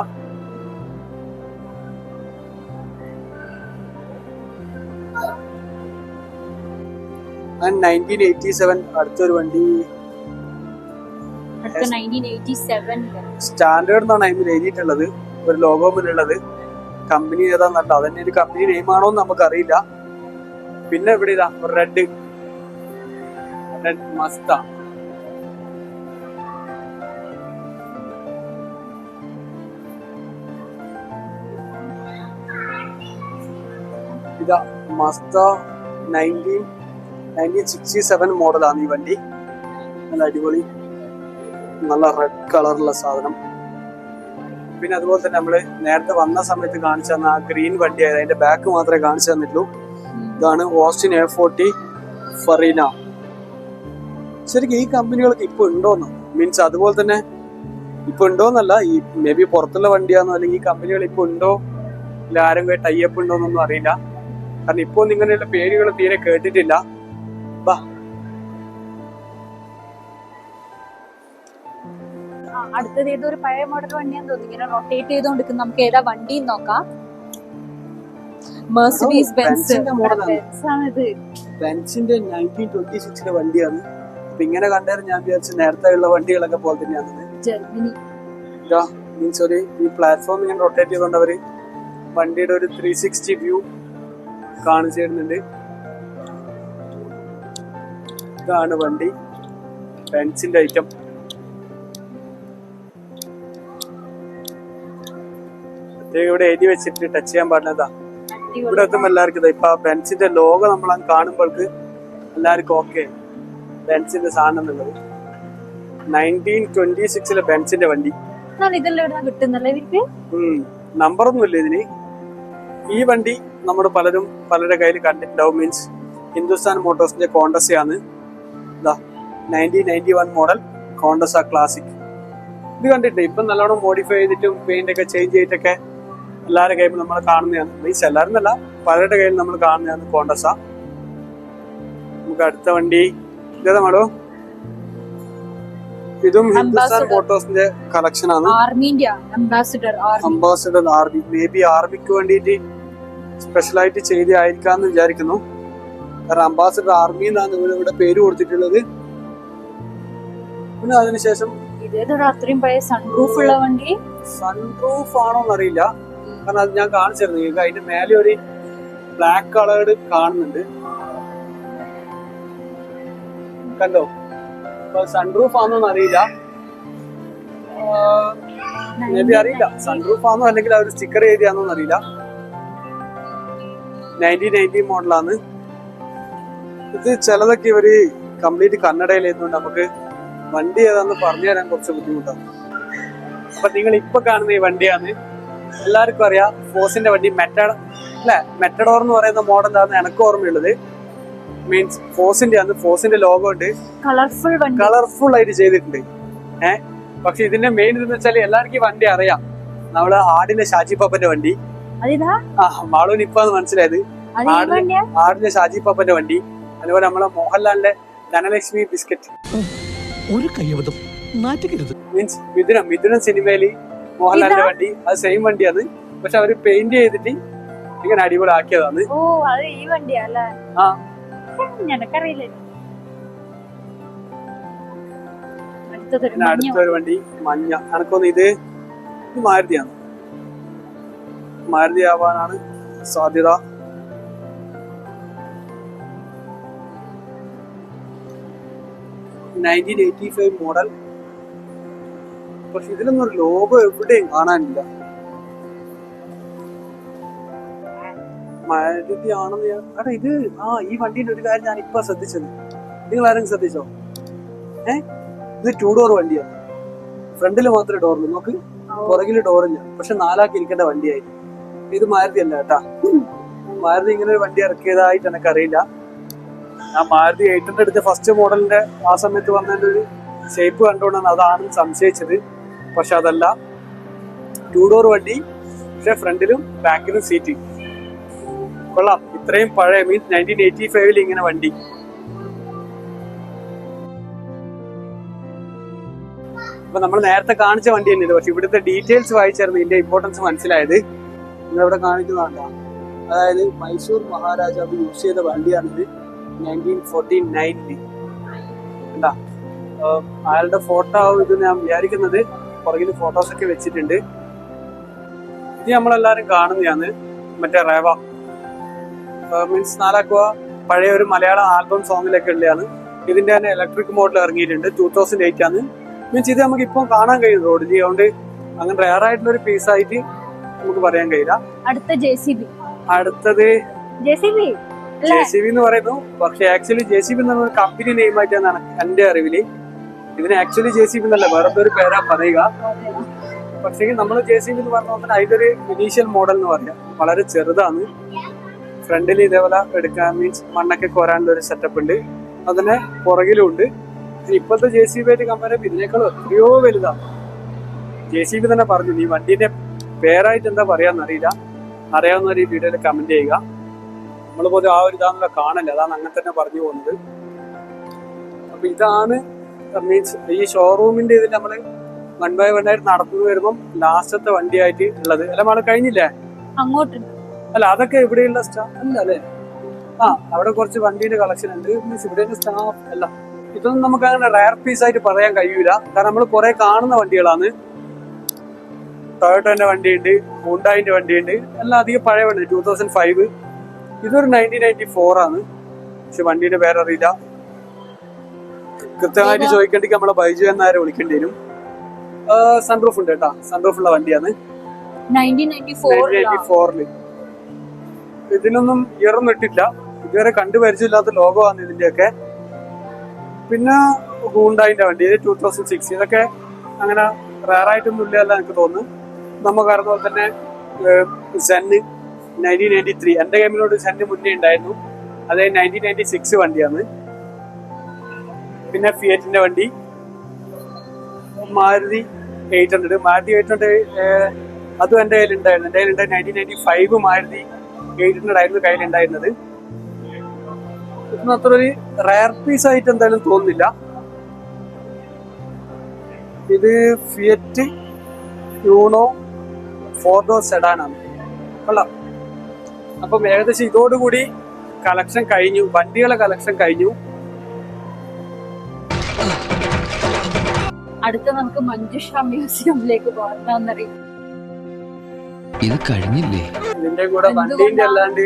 ആൻഡ് 1987 അടുത്തൊരു വണ്ടി സ്റ്റാൻഡേർഡ് എന്നാണ് അതിൽ എഴുതിയിട്ടുള്ളത്. ഒരു ലോഗോ മുന്നിലുള്ളത്. കമ്പനി ഏതാന്നല്ല, അതന്നെ ഒരു കമ്പനി നെയിം ആണോന്ന് നമുക്കറിയില്ല. പിന്നെ ഇവിടെ ഇതാ ഒരു റെഡ് മസ്ത. ഇതാ മസ്ത 1967 മോഡലാണ് ഈ വണ്ടി. നല്ല അടിപൊളി നല്ല റെഡ് കളറുള്ള സാധനം. പിന്നെ അതുപോലെ തന്നെ നമ്മള് നേരത്തെ വന്ന സമയത്ത് കാണിച്ചു തന്ന ആ ഗ്രീൻ വണ്ടി ആയത് അതിന്റെ ബാക്ക് മാത്രമേ കാണിച്ചു തന്നിട്ടുള്ളൂ. ഇതാണ് ഓസ്റ്റിൻ A40 ഫറീന. ശരിക്കും ഈ കമ്പനികൾക്ക് ഇപ്പൊ ഉണ്ടോന്ന് മീൻസ് അതുപോലെ തന്നെ ഇപ്പൊ ഉണ്ടോന്നല്ല, ഈ മേ ബി പുറത്തുള്ള വണ്ടിയാണോ അല്ലെങ്കിൽ ഈ കമ്പനികൾ ഇപ്പൊ ഉണ്ടോ ഇല്ല ആരെങ്കിലും ടൈപ്പ് ഉണ്ടോന്നൊന്നും അറിയില്ല. കാരണം ഇപ്പൊ ഇങ്ങനെയുള്ള പേരുകൾ തീരെ കേട്ടിട്ടില്ല. അടുത്തത് ഏതൊരു പഴയ മോഡൽ വണ്ടിയാന്ന് തോന്നി. ഇങ്ങനെ റൊട്ടേറ്റ് ചെയ്തോണ്ടിരിക്കും. നമുക്ക് ഏതാ വണ്ടി നോക്കാം. മെഴ്സിഡീസ് ബെൻസ് ആണിത്. ബെൻസിന്റെ 1926 വണ്ടിയാണ്. അപ്പൊ ഇങ്ങനെ കണ്ടാൽ ഞാൻ വിചാരിച്ചു നേരത്തെ ഉള്ള വണ്ടികളൊക്കെ പോലെ തന്നെയാണ്. ജർമ്മനി മീൻസ് ഒരു ഈ പ്ലാറ്റ്ഫോം ഇങ്ങനെ റൊട്ടേറ്റ് ചെയ്തുകൊണ്ട് അവര് വണ്ടിയുടെ ഒരു 360 വ്യൂ കാണിച്ചു തരുന്നുണ്ട്. ഇതാണ് വണ്ടി, ബെൻസിന്റെ ഐറ്റം. ഇവിടെ എഴുതി വെച്ചിട്ട് ടച്ച് ചെയ്യാൻ പാടില്ലതാ. ഇവിടെ എത്തുമ്പോൾ എല്ലാവർക്കും ഇപ്പൊ ബെൻസിന്റെ ലോഗോ നമ്മൾ കാണുമ്പോൾക്ക് എല്ലാവർക്കും ഓക്കെ ബെൻസിന്റെ സാധനം എന്നുള്ളത്. 1926 ബെൻസിന്റെ വണ്ടി. നമ്പറൊന്നും ഇല്ല ഇതിന്. ഈ വണ്ടി നമ്മൾ പലരുടെ കയ്യിൽ കണ്ടിട്ടുണ്ടാവും. മീൻസ് ഹിന്ദുസ്ഥാൻ മോട്ടോഴ്സിന്റെ കോണ്ടസ ആണ്. 1991 മോഡൽ കോണ്ടസ ക്ലാസിക്. ഇത് കണ്ടിട്ട് ഇപ്പം നല്ലോണം മോഡിഫൈ ചെയ്തിട്ടും പെയിന്റ് ഒക്കെ ചേഞ്ച് ചെയ്തിട്ടൊക്കെ എല്ലാവരുടെ കയ്യിൽ നമ്മൾ കാണുന്നതാണ്. മീൻസ് എല്ലാവരും എന്നല്ല, പലരുടെ കയ്യിൽ നമ്മൾ കാണുന്നതാണ് കോണ്ടസ. നമുക്ക് അടുത്ത വണ്ടി ഇതേതാ മാഡോ? ഇതും ഹിന്ദുസ്ഥാൻ മോട്ടോഴ്സിന്റെ കളക്ഷൻ ആണ്. അംബാസിഡർ ആർമി, മേ ബി ആർമിക്ക് വേണ്ടിയിട്ട് സ്പെഷ്യലായിട്ട് ചെയ്തായിരിക്കാന്ന് വിചാരിക്കുന്നു. കാരണം അംബാസിഡർ ആർമി എന്നാണ് ഇവിടെ പേര് കൊടുത്തിട്ടുള്ളത്. പിന്നെ അതിനുശേഷം സൺറൂഫ് ആണോന്ന് അറിയില്ല, കാരണം അത് ഞാൻ കാണിച്ചിരുന്നു. നിങ്ങൾക്ക് അതിന്റെ മേലെ ഒരു ബ്ലാക്ക് കളേർഡ് കാണുന്നുണ്ട്, കണ്ടോ? അപ്പൊ സൺറൂഫ് ആണോന്ന് അറിയില്ല, മേ ബി അറിയില്ല സൺറൂഫ് ആണോ അല്ലെങ്കിൽ അവർ സ്റ്റിക്കർ എഴുതിയാണോന്ന് അറിയില്ല. 1990 മോഡലാണ് ഇത്. ചിലതൊക്കെ ഇവര് കംപ്ലീറ്റ് കന്നഡയിൽ എഴുതുന്നുണ്ട്, നമുക്ക് വണ്ടി ഏതാന്ന് പറഞ്ഞു തരാൻ കുറച്ച് ബുദ്ധിമുട്ടാണ്. അപ്പൊ നിങ്ങൾ ഇപ്പൊ കാണുന്ന ഈ വണ്ടിയാണ്, എല്ലാവർക്കും അറിയാം, ഫോസിന്റെ വണ്ടി. മെറ്റഡോർ എന്ന് പറയുന്ന മോഡലാണ് എനിക്ക് ഓർമ്മയുള്ളത്. മീൻസ് ഫോസിന്റെ ആണ്, ഫോസിന്റെ ലോഗോ ഉണ്ട്, കളർഫുൾ ആയിട്ട് ചെയ്തിട്ടുണ്ട്. പക്ഷെ ഇതിന്റെ മെയിൻ ഇതെന്ന് വെച്ചാൽ എല്ലാവർക്കും ഈ വണ്ടി അറിയാം, നമ്മള് ആടിലെ ഷാജി പാപ്പന്റെ വണ്ടി. മാളൂന് ഇപ്പാന്ന് മനസ്സിലായത്, ആടിലെ ഷാജി പാപ്പന്റെ വണ്ടി. അതുപോലെ നമ്മളെ മോഹൻലാലിന്റെ ധനലക്ഷ്മി ബിസ്ക്കറ്റ്. ഒരു കയ്യബദ്ധം നാറ്റുകരുത്. മീൻസ് മിഥുനം സിനിമയില് മോഹൻലാലിന്റെ വണ്ടി, അത് സെയിം വണ്ടിയാണ്. പക്ഷെ അവര് പെയിന്റ് ചെയ്തിട്ട് ഇങ്ങനെ അടിപൊളി ആക്കിയതാണ്. അടുത്തൊരു വണ്ടി മഞ്ഞ, എനക്കൊന്ന് ഇത് മാരുതിയാണ്. മാരുതി ആവാനാണ് സാധ്യത. മോഡൽ. പക്ഷെ ഇതിലൊന്നും ഒരു ലോഗോ എവിടെയും കാണാനില്ല. മാരുതി ആണെന്ന് ഞാൻ ഇത് ഈ വണ്ടിന്റെ ഒരു കാര്യം ഞാൻ ഇപ്പൊ ശ്രദ്ധിച്ചത്, നിങ്ങൾ ആരെങ്കിലും ശ്രദ്ധിച്ചോ? ഇത് 2 ഡോർ വണ്ടിയാണ്. ഫ്രണ്ടില് മാത്രമേ ഡോറുള്ളൂ, നോക്ക്, പുറകില് ഡോറില്ല. പക്ഷെ 4 ആൾക്ക് ഇരിക്കേണ്ട വണ്ടിയായിരുന്നു. ഇത് മാരുതി അല്ല കേട്ടാ. മാരുതി ഇങ്ങനെ ഒരു വണ്ടി ഇറക്കിയതായിട്ട് എനിക്കറിയില്ല. ഞാൻ മാരുതി 800 എടുത്ത ഫസ്റ്റ് മോഡലിന്റെ ആ സമയത്ത് വന്നതിന്റെ ഒരു ഷേപ്പ് കണ്ടുകൊണ്ടാണ് അതാണ് സംശയിച്ചത്. പക്ഷെ അതല്ല, 2 ഡോർ വണ്ടി, പക്ഷെ ഫ്രണ്ടിലും ബാക്കിലും സീറ്റ്. കൊള്ളാം, ഇത്രയും പഴയ, മീൻസ് 1985 ഇങ്ങനെ വണ്ടി. അപ്പൊ നമ്മൾ നേരത്തെ കാണിച്ച വണ്ടി തന്നെയാണ്, പക്ഷെ ഇവിടുത്തെ ഡീറ്റെയിൽസ് വായിച്ചായിരുന്നു ഇതിന്റെ ഇമ്പോർട്ടൻസ് മനസ്സിലായത്. നിങ്ങളിവിടെ കാണിക്കുന്നതാണ്ട, അതായത് മൈസൂർ മഹാരാജാവ് യൂസ് ചെയ്ത വണ്ടിയാണിത് 1949. എന്താ അയാളുടെ ഫോട്ടോ ഇത് ഞാൻ വിചാരിക്കുന്നത്. പുറകിൽ ഫോട്ടോസ് ഒക്കെ വെച്ചിട്ടുണ്ട്. ഇത് നമ്മളെല്ലാരും കാണുന്നതാണ്, മറ്റേ റേവ, മീൻസ് 4 ആക്കുക, പഴയ ഒരു മലയാള ആൽബം സോങ്ങിലൊക്കെ ഉള്ളതാണ്. ഇതിന്റെ തന്നെ ഇലക്ട്രിക് മോഡൽ ഇറങ്ങിയിട്ടുണ്ട്, 2008 ആണ്. മീൻസ് ഇത് നമുക്ക് ഇപ്പം കാണാൻ കഴിയും റോഡിൽ, അതുകൊണ്ട് അങ്ങനെ റെയർ ആയിട്ടുള്ള ഒരു പീസ് ആയിട്ട് നമുക്ക് പറയാൻ കഴിയില്ല. അടുത്തത് JCB എന്ന് പറയുന്നു. പക്ഷെ ആക്ച്വലി JCB എന്ന് പറഞ്ഞ കമ്പനി നെയിം ആയിട്ടാണ് എന്റെ അറിവില്. ഇതിന് ആക്ച്വലി JCB എന്നല്ല, വേറെ ഒരു പേരാ പറയുക. പക്ഷേ നമ്മൾ JCB എന്ന് പറഞ്ഞാൽ അതിന്റെ ഒരു ഇനീഷ്യൽ മോഡൽ എന്ന് പറയാം. വളരെ ചെറുതാണ്. ഫ്രണ്ടിൽ ഇതേപോലെ എടുക്കാൻ, മീൻസ് മണ്ണൊക്കെ കോരാനുള്ള ഒരു സെറ്റപ്പ് ഉണ്ട്. അതിന് പുറകിലും ഉണ്ട്. ഇപ്പോഴത്തെ JCB ആയിട്ട് കമ്പയർ ചെയ്യുമ്പോൾ ഇതിനേക്കാളും എത്രയോ വലുതാണ്. JCB തന്നെ പറഞ്ഞു. ഈ വണ്ടിന്റെ പേരായിട്ട് എന്താ പറയാന്നറിയില്ല, അറിയാവുന്ന ഒരു വീഡിയോയിൽ കമന്റ് ചെയ്യുക. നമ്മൾ പോലും ആ ഒരു ഇതാണല്ലോ കാണല്ല, അതാണ് അങ്ങനെ തന്നെ പറഞ്ഞു പോകുന്നത്. അപ്പൊ ഇതാണ് മീൻസ് ഈ ഷോറൂമിന്റെ ഇതിൽ നമ്മള് 1 by 1 ആയിട്ട് നടന്നു വരുമ്പം ലാസ്റ്റത്തെ വണ്ടിയായിട്ട് ഉള്ളത്. അല്ല നമ്മൾ കഴിഞ്ഞില്ലേ അങ്ങോട്ട്? അല്ല, അതൊക്കെ ഇവിടെയുള്ള സ്റ്റാഫ് അല്ല അല്ലേ? അവിടെ കുറച്ച് വണ്ടിയുടെ കളക്ഷൻ ഉണ്ട്. മീൻസ് ഇവിടെയുള്ള സ്റ്റാഫ് അല്ല. ഇതൊന്നും നമുക്ക് അങ്ങനെ റയർ പീസ് ആയിട്ട് പറയാൻ കഴിയൂല, കാരണം നമ്മൾ കുറെ കാണുന്ന വണ്ടികളാണ്. ടൊയോട്ടോന്റെ വണ്ടിയുണ്ട്, ഹുണ്ടായിന്റെ വണ്ടിയുണ്ട്, എല്ലാം അധികം പഴയ വണ്ടി. 2005. ഇതൊരു 1994 ആണ്. പക്ഷെ വണ്ടിയുടെ പേരറിയില്ല. കൃത്യമായിട്ട് ചോദിക്കേണ്ടെങ്കിൽ നമ്മളെ ബൈജു എന്നാരെ വിളിക്കേണ്ടി വരും. സൺറൂഫ് ഉണ്ട് കേട്ടാ, സൺറൂഫ് ഉള്ള വണ്ടിയാണ് 1994. ഇതിനൊന്നും ഇയറൊന്നും ഇട്ടില്ല, ഇതുവരെ കണ്ടുപരിചയമില്ലാത്ത ലോഗോ ആണ് ഇതിന്റെയൊക്കെ. പിന്നെ ഹുണ്ടായിന്റെ വണ്ടി 2006. ഇതൊക്കെ അങ്ങനെ റയർ ആയിട്ടൊന്നും ഇല്ലല്ല എനിക്ക് തോന്നുന്നു. നമുക്ക് അറിയുന്ന പോലെ തന്നെ സെന്ന് 1993. എന്റെ ഗെയിമിനോട് സെന്ന് മുന്നേ ഉണ്ടായിരുന്നു, അത് 1996 വണ്ടിയാണ്. പിന്നെ ഫിയറ്റിന്റെ വണ്ടി, മാരുതി 800. മാരുതി 800 അതും എൻ്റെ കയ്യിലുണ്ടായിരുന്നു. എൻ്റെ കയ്യിലുണ്ട് 1995 മാരുതി 800 ആയിരുന്നു കയ്യിലുണ്ടായിരുന്നത്. ഇതൊന്നും അത്ര ഒരു റയർ പീസ് ആയിട്ട് എന്തായാലും തോന്നുന്നില്ല. ഇത് ഫിയറ്റ് യൂണോ 4 ഡോർ സെഡാനാണ്. കൊള്ളാം. അപ്പം ഏകദേശം ഇതോടുകൂടി കളക്ഷൻ കഴിഞ്ഞു, വണ്ടികളെ കളക്ഷൻ കഴിഞ്ഞു. അടുത്ത നമുക്ക് മഞ്ജുഷ മ്യൂസിയത്തിലേക്ക് പോകാമെന്നറിയാം. ഇത് കഴിഞ്ഞില്ലേ? ഇതിന്റെ കൂടെ വണ്ടീന്റെ അല്ലാണ്ട്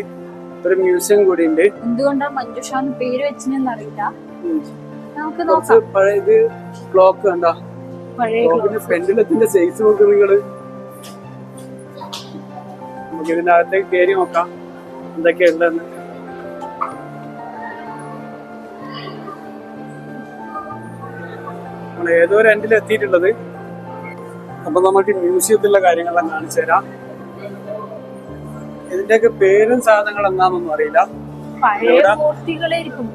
ഒരു മ്യൂസിയം കൂടി ഉണ്ട്. എന്തുകൊണ്ടാണ് മഞ്ജുഷ എന്ന് പേര് വെച്ചെന്ന് അറിയില്ല. നമുക്ക് കുറച്ച് നോക്കാം. പഴയ ഇത് ക്ലോക്ക് കണ്ടോ, പഴയ ക്ലോക്കിന്റെ പെൻഡലത്തിന്റെ സൈസ് നോക്ക് നിങ്ങള്. നമുക്ക് ഇതിന്റെ അകത്തേക്ക് കയറി നോക്കാം എന്തൊക്കെയുണ്ടെന്ന്. നമ്മൾ ഏതോ ഒരു എൻഡിൽ എത്തിയിട്ടുള്ളത്. അപ്പൊ നമുക്ക് മ്യൂസിയത്തിലുള്ള കാര്യങ്ങളെല്ലാം കാണിച്ചു തരാം. ഇതിന്റെയൊക്കെ പേരും സാധനങ്ങൾ എന്താണെന്നൊന്നും അറിയില്ല. പഴയ മൂർത്തികളായിരിക്കും,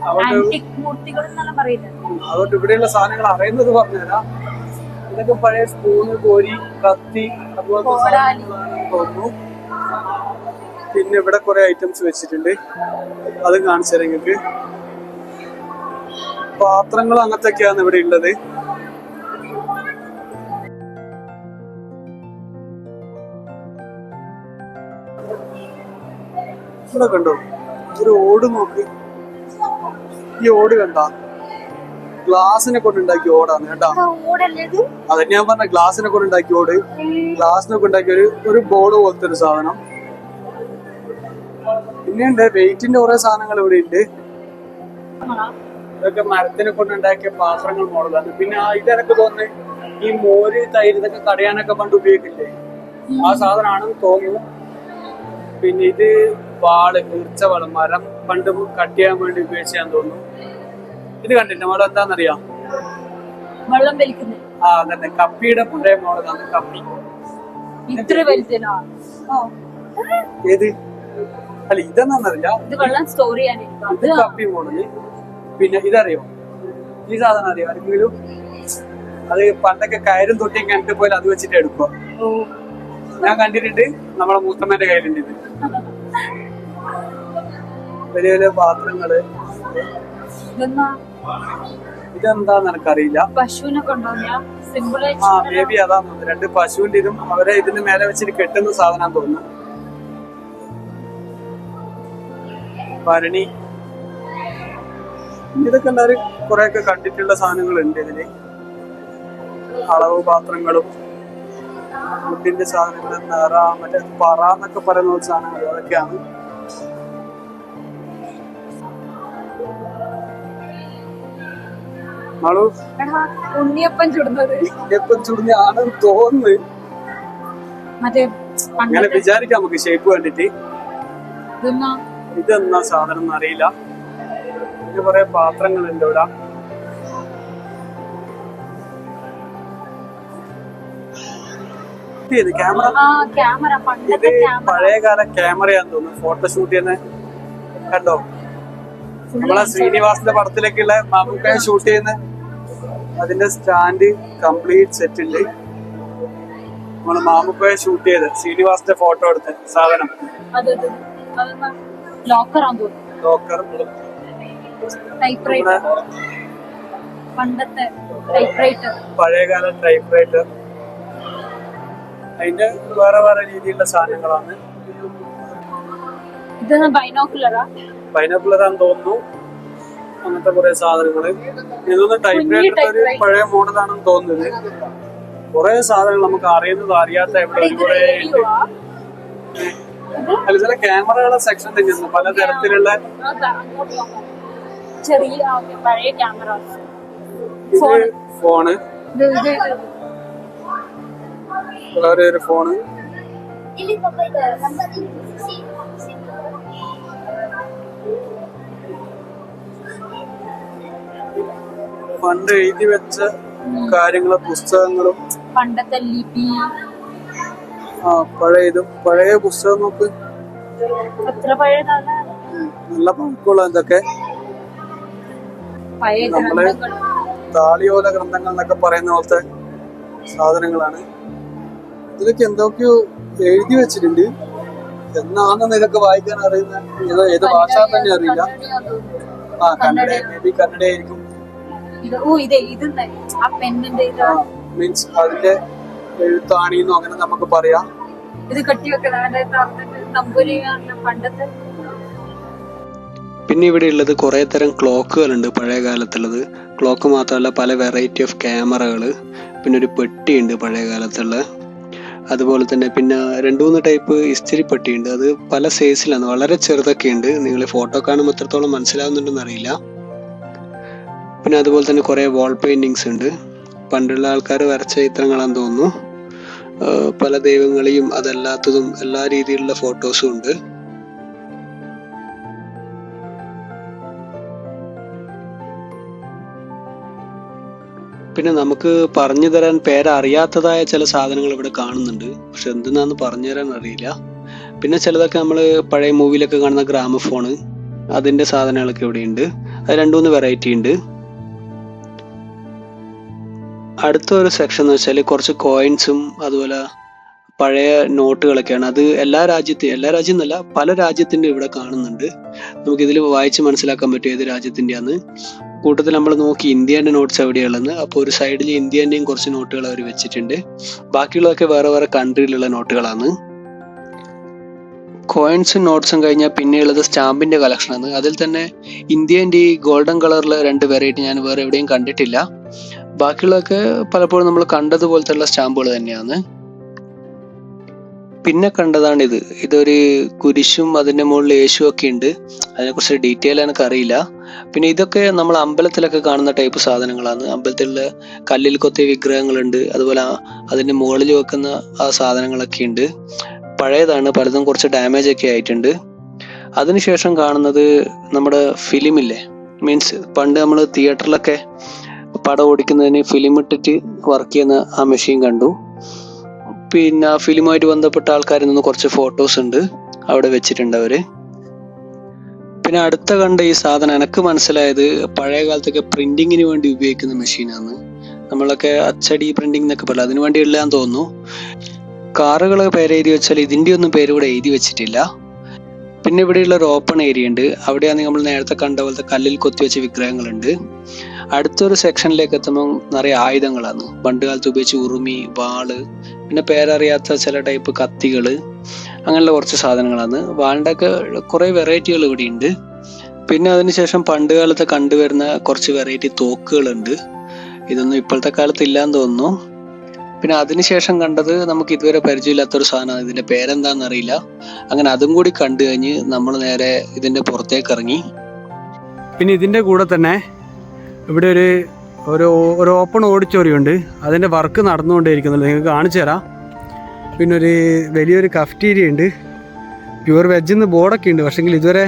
ആന്റിക് മൂർത്തികൾ എന്നെല്ലാം പറയുന്നത്. അതുകൊണ്ട് ഇവിടെയുള്ള സാധനങ്ങൾ അറിയുന്നത് പറഞ്ഞുതരാം. ഇതൊക്കെ പഴയ സ്പൂണ്, കോരി, കത്തി, അതുപോലത്തെ സാധനങ്ങളാണെന്ന് തോന്നുന്നു. പിന്നെ ഇവിടെ കുറെ ഐറ്റംസ് വെച്ചിട്ടുണ്ട്, അതും കാണിച്ചു തരാം നിങ്ങൾക്ക്. പാത്രങ്ങളും അങ്ങനത്തൊക്കെയാണ് ഇവിടെ ഉള്ളത്. ഇവിടെ കണ്ടോ ഒരു ഓട് നോക്ക്. ഈ ഓട് കണ്ട ഗ്ലാസിനെ കൊണ്ടുണ്ടാക്കിയ ഓടാണ് കേട്ടാ. അതെ ഞാൻ പറഞ്ഞ ഗ്ലാസിനെ കൊണ്ടുണ്ടാക്കിയ ഓട്. ഗ്ലാസിനെ കൊണ്ടുണ്ടാക്കിയ ഒരു ബോൾ പോലത്തെ ഒരു സാധനം. പിന്നെയുണ്ട് വെയിറ്റിന്റെ കുറെ സാധനങ്ങൾ ഇവിടെ ഉണ്ട്. ഇതൊക്കെ മരത്തിനെ കൊണ്ടുണ്ടാക്കിയ പാത്രങ്ങൾ മോഡലാണ്. പിന്നെ ഇതെനക്ക് തോന്നുന്നു ഈ മോര്, തൈര് ഇതൊക്കെ കടയാനൊക്കെ പണ്ട് ഉപയോഗിക്കില്ലേ, ആ സാധനമാണെന്ന് തോന്നുന്നു. പിന്നെ ഇത് വാള്, വീർച്ച വാള്, മരം പണ്ട് കട്ട് ചെയ്യാൻ വേണ്ടി ഉപയോഗിച്ചാന്ന് തോന്നുന്നു. ഇത് കണ്ടില്ല മോഡൽ എന്താണെന്നറിയാം? വെള്ളം വലിക്കുന്നത്. ആ അതന്നെ, കപ്പിയുടെ പഴയ മോഡലാണ് കപ്പി. ഇത്ര വലുതിനാ? ഏത്? അല്ല ഇതെന്നാന്നറിയില്ല. ഇത് വെള്ളം സ്റ്റോർ ചെയ്യാനായിരിക്കും. ഇത് കപ്പി മോഡല്. പിന്നെ ഇതറിയോ, ഈ സാധനം അറിയോ ആരെങ്കിലും? അത് പണ്ടൊക്കെ കയറും തൊട്ടിയും കിണറ്റ് പോയാൽ അത് വെച്ചിട്ട് എടുക്കുക. ഞാൻ കണ്ടിട്ടുണ്ട്, നമ്മളെ മൂത്തമ്മേന്റെ കയ്യിലുണ്ട് ഇത്. വലിയ വലിയ പാത്രങ്ങള്. ഇതെന്താന്ന് എനിക്കറിയില്ല. പശുവിനെ കൊണ്ടുവന്ന സിമ്പിൾ. ആ മേ ബി അതാ തോന്നുന്നു. 2 പശുവിന്റെ ഇതും അവരെ ഇതിന്റെ മേലെ വെച്ചിട്ട് കെട്ടുന്ന സാധനം തോന്നുന്നു. ഭരണി, ഇതൊക്കെ എല്ലാവരും കുറെയൊക്കെ കണ്ടിട്ടുള്ള സാധനങ്ങളുണ്ട് ഇതില്. അളവ് പാത്രങ്ങളും ഫുഡിന്റെ സാധനങ്ങൾ, നിറ, മറ്റേ പറ എന്നൊക്കെ പറയുന്ന സാധനങ്ങൾ, അതൊക്കെയാണ്. ഉണ്ണിയപ്പം ചുടുന്നത്. ഉണ്ണിയപ്പം ചുടുന്ന ആണെന്ന് തോന്നുന്നു. മറ്റേ അങ്ങനെ വിചാരിക്കാം നമുക്ക് ഷേപ്പ് കണ്ടിട്ട്. ഇതെന്നാ സാധനം എന്നറിയില്ല. ഇത് കുറെ പാത്രങ്ങളുണ്ട് ഇവിടെ. ക്യാമറ, ഇത് പഴയകാല ക്യാമറയാന്ന് തോന്നുന്നു, ഫോട്ടോ ഷൂട്ട് ചെയ്യുന്ന. കണ്ടോ, നമ്മളെ ശ്രീനിവാസിന്റെ പടത്തിലേക്കുള്ള മാമുക്കായ ഷൂട്ട് ചെയ്യുന്ന അതിന്റെ സ്റ്റാൻഡ് കംപ്ലീറ്റ് സെറ്റ് ഉണ്ട്. നമ്മള് മാമുക്കായ ഷൂട്ട് ചെയ്ത് ശ്രീനിവാസിന്റെ ഫോട്ടോ എടുത്ത് സാധനം. ലോക്കർ, പഴയകാല ടൈപ്പ് റൈറ്റർ. അതിന്റെ വേറെ വേറെ രീതിയിലുള്ള സാധനങ്ങളാണ്. ബൈനോക്കുലറാന്ന് തോന്നുന്നു. അങ്ങനത്തെ കുറെ സാധനങ്ങള്. ഇതൊന്ന് ടൈപ്പ് റൈറ്റർ ഒരു പഴയ മോഡലാണെന്ന് തോന്നുന്നത്. കുറെ സാധനങ്ങൾ നമുക്ക് അറിയുന്നത് അറിയാത്ത ഇവിടെ കുറെ ഉണ്ട്. അല്ല ചില ക്യാമറകളുടെ സെക്ഷൻ തന്നെയാണ് പലതരത്തിലുള്ള. പഴയ ക്യാമറ, ഫോണ്, വേറെ ഒരു ഫോണ്. പണ്ട് എഴുതി വെച്ച കാര്യങ്ങളും പുസ്തകങ്ങളും, പണ്ടത്തെ ലിപി. ആ പഴയതും പഴയ പുസ്തകം നോക്ക്, എത്ര പഴയതാണ്. നല്ല പഴക്കമുള്ള എന്തൊക്കെ നമ്മള് താളിയോല ഗ്രന്ഥങ്ങൾ എന്നൊക്കെ പറയുന്ന പോലത്തെ സാധനങ്ങളാണ്. ഇതിലൊക്കെ എന്തൊക്കെയോ എഴുതി വെച്ചിട്ടുണ്ട്. എന്നാണെന്ന് ഇതൊക്കെ വായിക്കാൻ അറിയുന്ന ഏത് ഭാഷ തന്നെ അറിയില്ല. കന്നഡ, മേ ബി കന്നഡ ആയിരിക്കും. മീൻസ് അതിന്റെ എഴുത്താണിന്നോ അങ്ങനെ നമുക്ക് പറയാം. പിന്നെ ഇവിടെ ഉള്ളത് കുറെ തരം ക്ലോക്കുകളുണ്ട്, പഴയ കാലത്തുള്ളത്. ക്ലോക്ക് മാത്രമല്ല പല വെറൈറ്റി ഓഫ് ക്യാമറകൾ, പിന്നെ ഒരു പെട്ടിയുണ്ട് പഴയ കാലത്തുള്ള. അതുപോലെ തന്നെ പിന്നെ 2-3 ടൈപ്പ് ഇസ്തിരി പെട്ടിയുണ്ട്. അത് പല സൈസിലാണ്, വളരെ ചെറുതൊക്കെ ഉണ്ട്. നിങ്ങൾ ഫോട്ടോ കാണുമ്പോൾ എത്രത്തോളം മനസ്സിലാവുന്നുണ്ടെന്ന് അറിയില്ല. പിന്നെ അതുപോലെ തന്നെ കുറേ വാൾ പെയിന്റിങ്സ് ഉണ്ട്. പണ്ടുള്ള ആൾക്കാർ വരച്ച ചിത്രങ്ങളാന്ന് തോന്നുന്നു. പല ദൈവങ്ങളെയും അതല്ലാത്തതും എല്ലാ രീതിയിലുള്ള ഫോട്ടോസും ഉണ്ട്. പിന്നെ നമുക്ക് പറഞ്ഞു തരാൻ പേരറിയാത്തതായ ചില സാധനങ്ങൾ ഇവിടെ കാണുന്നുണ്ട്. പക്ഷെ എന്തെന്നാന്ന് പറഞ്ഞു തരാൻ അറിയില്ല. പിന്നെ ചിലതൊക്കെ നമ്മൾ പഴയ മൂവിയിലൊക്കെ കാണുന്ന ഗ്രാമഫോണ്, അതിന്റെ സാധനങ്ങളൊക്കെ ഇവിടെ ഉണ്ട്. അത് 2-3 വെറൈറ്റി ഉണ്ട്. അടുത്ത ഒരു സെക്ഷൻ എന്ന് വെച്ചാൽ കുറച്ച് കോയിൻസും അതുപോലെ പഴയ നോട്ടുകളൊക്കെയാണ്. അത് എല്ലാ രാജ്യം എന്നല്ല, പല രാജ്യത്തിന്റെ ഇവിടെ കാണുന്നുണ്ട്. നമുക്കിതിൽ വായിച്ച് മനസ്സിലാക്കാൻ പറ്റും ഏത് രാജ്യത്തിൻ്റെയാന്ന്. കൂട്ടത്തിൽ നമ്മൾ നോക്കി ഇന്ത്യൻ്റെ നോട്ട്സ് എവിടെയുള്ളതെന്ന്. അപ്പോൾ ഒരു സൈഡിൽ ഇന്ത്യൻ്റെയും കുറച്ച് നോട്ടുകൾ അവർ വെച്ചിട്ടുണ്ട്. ബാക്കിയുള്ളതൊക്കെ വേറെ വേറെ കൺട്രിയിലുള്ള നോട്ടുകളാണ്. കോയിൻസും നോട്ട്സും കഴിഞ്ഞാൽ പിന്നെയുള്ളത് സ്റ്റാമ്പിന്റെ കളക്ഷനാണ്. അതിൽ തന്നെ ഇന്ത്യൻ്റെ ഈ ഗോൾഡൻ കളറിൽ 2 വെറൈറ്റി ഞാൻ വേറെ എവിടെയും കണ്ടിട്ടില്ല. ബാക്കിയുള്ളതൊക്കെ പലപ്പോഴും നമ്മൾ കണ്ടതുപോലത്തെ സ്റ്റാമ്പുകൾ തന്നെയാണ്. പിന്നെ കണ്ടതാണ് ഇതൊരു കുരിശും അതിന്റെ മുകളിൽ യേശു ഒക്കെ ഉണ്ട്. അതിനെക്കുറിച്ച് ഡീറ്റെയിൽ എനിക്ക് അറിയില്ല. പിന്നെ ഇതൊക്കെ നമ്മൾ അമ്പലത്തിലൊക്കെ കാണുന്ന ടൈപ്പ് സാധനങ്ങളാണ്. അമ്പലത്തിലുള്ള കല്ലിൽ കൊത്തിയ വിഗ്രഹങ്ങളുണ്ട്. അതുപോലെ അതിന്റെ മുകളിൽ വെക്കുന്ന ആ സാധനങ്ങളൊക്കെ ഉണ്ട്. പഴയതാണ്, പലതും കുറച്ച് ഡാമേജ് ഒക്കെ ആയിട്ടുണ്ട്. അതിനുശേഷം കാണുന്നത് നമ്മുടെ ഫിലിമില്ലേ, മീൻസ് പണ്ട് നമ്മൾ തിയേറ്ററിലൊക്കെ പടം ഓടിക്കുന്നതിന് ഫിലിം ഇട്ടിട്ട് വർക്ക് ചെയ്യുന്ന ആ മെഷീൻ കണ്ടു. പിന്നെ ഫിലിമുമായിട്ട് ബന്ധപ്പെട്ട ആൾക്കാരിൽ നിന്ന് കുറച്ച് ഫോട്ടോസ് ഉണ്ട് അവിടെ വെച്ചിട്ടുണ്ട് അവര്. പിന്നെ അടുത്ത കണ്ട ഈ സാധനം എനിക്ക് മനസ്സിലായത് പഴയ കാലത്തൊക്കെ പ്രിന്റിങ്ങിന് വേണ്ടി ഉപയോഗിക്കുന്ന മെഷീനാണ്. നമ്മളൊക്കെ അച്ചടി പ്രിന്റിംഗ് എന്നൊക്കെ പറയില്ല, അതിനു വേണ്ടി ഉള്ളതാന്ന് തോന്നുന്നു. കാറുകളെ പേര് എഴുതി വെച്ചാൽ ഇതിന്റെ ഒന്നും പേര് ഇവിടെ എഴുതി വെച്ചിട്ടില്ല. പിന്നെ ഇവിടെയുള്ള ഒരു ഓപ്പൺ ഏരിയ ഉണ്ട്. അവിടെയാണ് നമ്മൾ നേരത്തെ കണ്ട പോലത്തെ കല്ലിൽ കൊത്തിവെച്ച വിഗ്രഹങ്ങളുണ്ട്. അടുത്തൊരു സെക്ഷനിലേക്ക് എത്തുമ്പോൾ നിറയെ ആയുധങ്ങളാണ്. പണ്ട് കാലത്ത് ഉപയോഗിച്ച് ഉറുമി, വാള്, പിന്നെ പേരറിയാത്ത ചില ടൈപ്പ് കത്തികള്, അങ്ങനെയുള്ള കുറച്ച് സാധനങ്ങളാണ്. വാളിൻ്റെ ഒക്കെ കുറേ വെറൈറ്റികൾ ഇവിടെ ഉണ്ട്. പിന്നെ അതിനുശേഷം പണ്ട് കാലത്ത് കണ്ടുവരുന്ന കുറച്ച് വെറൈറ്റി തോക്കുകളുണ്ട്. ഇതൊന്നും ഇപ്പോഴത്തെ കാലത്ത് ഇല്ലാന്ന് തോന്നുന്നു. പിന്നെ അതിനുശേഷം കണ്ടത് നമുക്ക് ഇതുവരെ പരിചയമില്ലാത്തൊരു സാധനമാണ്. ഇതിന്റെ പേരെന്താണെന്ന് അറിയില്ല. അങ്ങനെ അതും കൂടി കണ്ടു കഴിഞ്ഞ് നമ്മൾ നേരെ ഇതിന്റെ പുറത്തേക്ക് ഇറങ്ങി. പിന്നെ ഇതിന്റെ കൂടെ തന്നെ ഇവിടെ ഒരു ഓപ്പൺ ഓഡിറ്റോറിയം ഉണ്ട്. അതിന്റെ വർക്ക് നടന്നുകൊണ്ടേയിരിക്കുന്നുണ്ട്, നിങ്ങൾക്ക് കാണിച്ചു തരാം. പിന്നെ ഒരു വലിയൊരു കഫ്റ്റീരിയ ഉണ്ട്. പ്യുവർ വെജ് ബോർഡൊക്കെ ഉണ്ട്. പക്ഷെങ്കിൽ ഇതുവരെ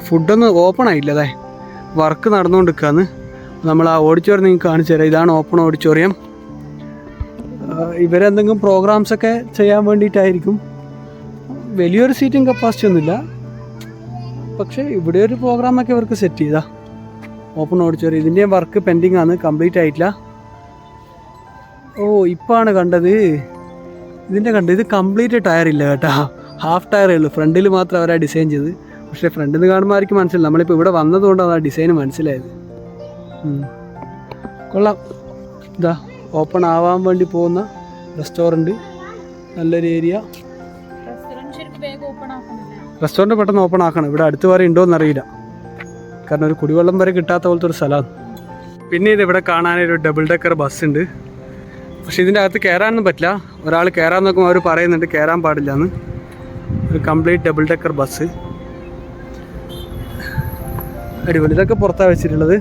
ഫുഡൊന്നും ഓപ്പൺ ആയില്ല. അതെ, വർക്ക് നടന്നുകൊണ്ടിരിക്കുകയാണ്. നമ്മൾ ആ ഓഡിറ്റോറിയം നിങ്ങൾക്ക് കാണിച്ചു തരാം. ഇതാണ് ഓപ്പൺ ഓഡിറ്റോറിയം. ഇവരെന്തെങ്കിലും പ്രോഗ്രാംസൊക്കെ ചെയ്യാൻ വേണ്ടിയിട്ടായിരിക്കും. വലിയൊരു സീറ്റിംഗ് കപ്പാസിറ്റി ഒന്നുമില്ല, പക്ഷേ ഇവിടെ ഒരു പ്രോഗ്രാമൊക്കെ ഇവർക്ക് സെറ്റ് ചെയ്താ. ഓപ്പൺ ഓഡിറ്റോറിയം ഇതിൻ്റെ വർക്ക് പെൻഡിങ് ആണ്, കംപ്ലീറ്റ് ആയിട്ടില്ല. ഓ, ഇപ്പാണ് കണ്ടത്. ഇത് കംപ്ലീറ്റ് ടയർ ഇല്ല കേട്ടോ, ഹാഫ് ടയറേ ഉള്ളൂ. ഫ്രണ്ടിൽ മാത്രം അവരാ ഡിസൈൻ ചെയ്ത്. പക്ഷേ ഫ്രണ്ടിൽ നിന്ന് കാണുമ്പോൾ ആയിരിക്കും മനസ്സിലായി. നമ്മളിപ്പോൾ ഇവിടെ വന്നതുകൊണ്ടാണ് ആ ഡിസൈൻ മനസ്സിലായത്. കൊള്ളാം. ഇതാ ഓപ്പൺ ആവാൻ വേണ്ടി പോകുന്ന റെസ്റ്റോറൻറ്റ്, നല്ലൊരു ഏരിയ. റെസ്റ്റോറൻറ്റ് പെട്ടെന്ന് ഓപ്പൺ ആക്കണം. ഇവിടെ അടുത്ത് വരെ ഉണ്ടോയെന്ന് അറിയില്ല, കാരണം ഒരു കുടിവെള്ളം വരെ കിട്ടാത്ത പോലത്തെ ഒരു സ്ഥലമാണ്. പിന്നെ ഇവിടെ കാണാനൊരു ഡബിൾ ഡെക്കർ ബസ് ഉണ്ട്. പക്ഷെ ഇതിൻ്റെ അകത്ത് കയറാനൊന്നും പറ്റില്ല. ഒരാൾ കയറാൻ നോക്കുമ്പോൾ അവർ പറയുന്നുണ്ട് കയറാൻ പാടില്ല എന്ന്. ഒരു കംപ്ലീറ്റ് ഡബിൾ ഡെക്കർ ബസ്, അടിപൊളി. ഇതൊക്കെ പുറത്താണ് വെച്ചിട്ടുള്ളത്.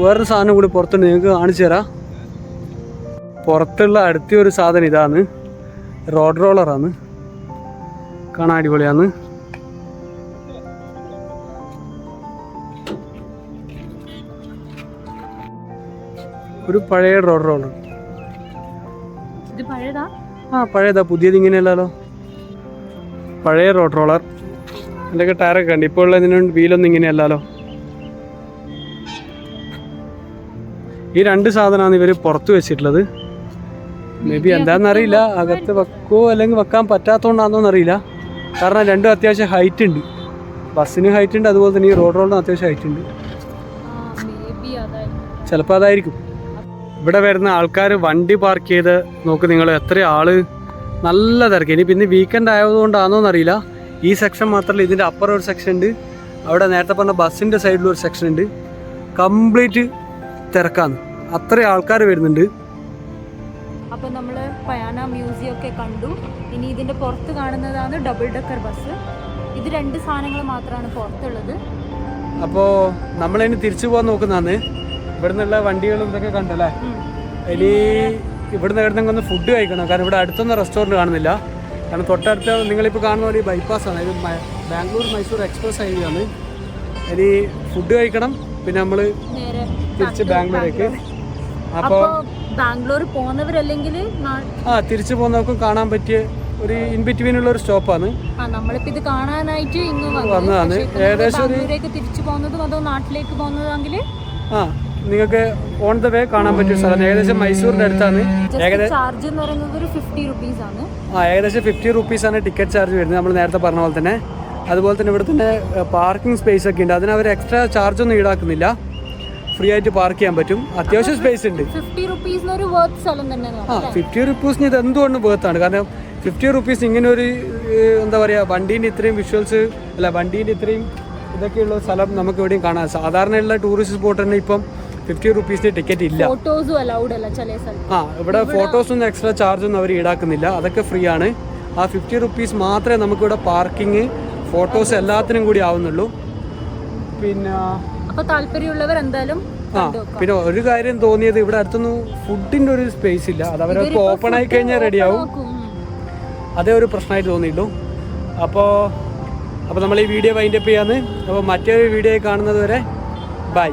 വേറൊരു സാധനം കൂടി പുറത്തുണ്ട്, നിങ്ങൾക്ക് കാണിച്ചു തരാം. പുറത്തുള്ള അടുത്തൊരു സാധനം ഇതാണ്, റോഡ് റോളറാണ്. കാണാൻ അടിപൊളിയാണ്. ഒരു പഴയ റോഡ് റോളർ. പഴയതാ, പുതിയത് ഇങ്ങനെയല്ലല്ലോ. പഴയ റോഡ് റോളർ. അതിൻ്റെയൊക്കെ ടയറൊക്കെ ഉണ്ട്. ഇപ്പോൾ ഉള്ള ഇതിന് വീലൊന്നും ഇങ്ങനെയല്ലല്ലോ. ഈ 2 സാധനമാണ് ഇവർ പുറത്ത് വെച്ചിട്ടുള്ളത്. മേ ബി എന്താണെന്നറിയില്ല, അകത്ത് വെക്കുമോ അല്ലെങ്കിൽ വെക്കാൻ പറ്റാത്തതുകൊണ്ടാണെന്നോ അറിയില്ല. കാരണം രണ്ടും അത്യാവശ്യം ഹൈറ്റ് ഉണ്ട്, ബസ്സിന് ഹൈറ്റ് ഉണ്ട്, അതുപോലെ തന്നെ ഈ റോഡിന് അത്യാവശ്യം ഹൈറ്റ് ഉണ്ട്. ചിലപ്പോൾ അതായിരിക്കും. ഇവിടെ വരുന്ന ആൾക്കാർ വണ്ടി പാർക്ക് ചെയ്ത് നോക്ക് നിങ്ങൾ, എത്ര ആള്, നല്ല തിരക്ക്. ഇനി പിന്നെ വീക്കെൻഡ് ആയതുകൊണ്ടാണോ എന്നറിയില്ല. ഈ സെക്ഷൻ മാത്രമല്ല, ഇതിൻ്റെ അപ്പുറം ഒരു സെക്ഷൻ ഉണ്ട്, അവിടെ നേരത്തെ പറഞ്ഞ ബസ്സിൻ്റെ സൈഡിലൊരു സെക്ഷൻ ഉണ്ട്, കംപ്ലീറ്റ് തിരക്കാണ്, അത്ര ആൾക്കാർ വരുന്നുണ്ട്. അപ്പോൾ നമ്മൾ പയാന മ്യൂസിയം ഒക്കെ കണ്ടു. ഇനി ഇതിൻ്റെ പുറത്ത് കാണുന്നതാണ് ഡബിൾ ഡെക്കർ ബസ്. ഇത് 2 സാധനങ്ങൾ മാത്രമാണ് പുറത്തുള്ളത്. അപ്പോൾ നമ്മളിനി തിരിച്ചു പോകാൻ നോക്കുന്നതാണ്. ഇവിടെ നിന്നുള്ള വണ്ടികളും ഇതൊക്കെ കണ്ടല്ലേ. ഇനി ഇവിടുന്ന് എവിടുന്നെങ്കിൽ ഫുഡ് കഴിക്കണം, കാരണം ഇവിടെ അടുത്തൊന്നും റെസ്റ്റോറൻറ്റ് കാണുന്നില്ല. കാരണം തൊട്ടടുത്ത് നിങ്ങളിപ്പോൾ കാണുന്ന പോലെ ബൈപ്പാസാണ്, ഇത് ബാംഗ്ലൂർ മൈസൂർ എക്സ്പ്രസ് ഹൈവേ ആണ്. ഇനി ഫുഡ് കഴിക്കണം, പിന്നെ നമ്മൾ തിരിച്ച് ബാംഗ്ലൂരേക്ക്. അപ്പോൾ ബാംഗ്ലൂർ പോകുന്നവരല്ലെങ്കിൽ തിരിച്ചു പോകുന്നവർക്കും കാണാൻ പറ്റിയ ഒരു ഇൻ ബിറ്റ്വീനുള്ള ഒരു സ്റ്റോപ്പാണ്. നമ്മളിപ്പോൾ ഇത് കാണാനായിട്ട് ഇങ്ങ് വന്നതാണ്. ഏകദേശം ഒരു തിരിച്ചു പോകുന്നതും അതോ നാട്ടിലേക്ക് പോകുന്നതാണെങ്കിൽ നിങ്ങൾക്ക് ഓൺ ദ വേ കാണാൻ പറ്റിയ സ്ഥലം. ഏകദേശം മൈസൂരിൻ്റെ അടുത്താണ്. ചാർജ് എന്ന് പറയുന്നത് ഒരു 50 rupees ആണ്. ഏകദേശം 50 rupees ആണ് ടിക്കറ്റ് ചാർജ് വരുന്നത്, നമ്മൾ നേരത്തെ പറഞ്ഞ പോലെ തന്നെ. അതുപോലെ തന്നെ ഇവിടെ തന്നെ പാർക്കിംഗ് സ്പേസ് ഒക്കെ ഉണ്ട്, അതിന് അവർ എക്സ്ട്രാ ചാർജ് ഒന്നും ഈടാക്കുന്നില്ല, ഫ്രീ ആയിട്ട് പാർക്ക് ചെയ്യാൻ പറ്റും. അത്യാവശ്യം സ്പേസ് ഉണ്ട്. 50 rupees ഒരു വർത്ത് സ്ഥലം തന്നെ. 50 rupees ഇത് എന്തുകൊണ്ടും വേർത്താണ്. കാരണം 50 rupees ഇങ്ങനെ ഒരു എന്താ പറയുക, വണ്ടീൻ്റെ ഇത്രയും വിഷ്വൽസ് അല്ല, വണ്ടീൻ്റെ ഇത്രയും ഇതൊക്കെയുള്ള സ്ഥലം നമുക്ക് എവിടെയും കാണാം. സാധാരണയുള്ള ടൂറിസ്റ്റ് സ്പോട്ട് തന്നെ ഇപ്പം 50 rupees ടിക്കറ്റ് ഇല്ല. ഇവിടെ ഫോട്ടോസൊന്നും എക്സ്ട്രാ ചാർജ് ഒന്നും അവർ ഈടാക്കുന്നില്ല, അതൊക്കെ ഫ്രീ ആണ്. ആ 50 rupees മാത്രമേ നമുക്കിവിടെ പാർക്കിങ്, ഫോട്ടോസ് എല്ലാത്തിനും കൂടി ആവുന്നുള്ളൂ. പിന്നെ താല്പര്യമുള്ളവർ എന്തായാലും പിന്നെ ഒരു കാര്യം തോന്നിയത്, ഇവിടെ അടുത്തൊന്നും ഫുഡിൻ്റെ ഒരു സ്പേസ് ഇല്ല. അത് അവരൊക്കെ ഓപ്പൺ ആയി കഴിഞ്ഞാൽ റെഡിയാവും, അതേ ഒരു പ്രശ്നമായിട്ട് തോന്നിയിട്ടുള്ളൂ. അപ്പോൾ നമ്മൾ ഈ വീഡിയോ വൈൻഡപ്പ് ചെയ്യാന്ന്. അപ്പോൾ മറ്റൊരു വീഡിയോ കാണുന്നത് വരെ ബൈ.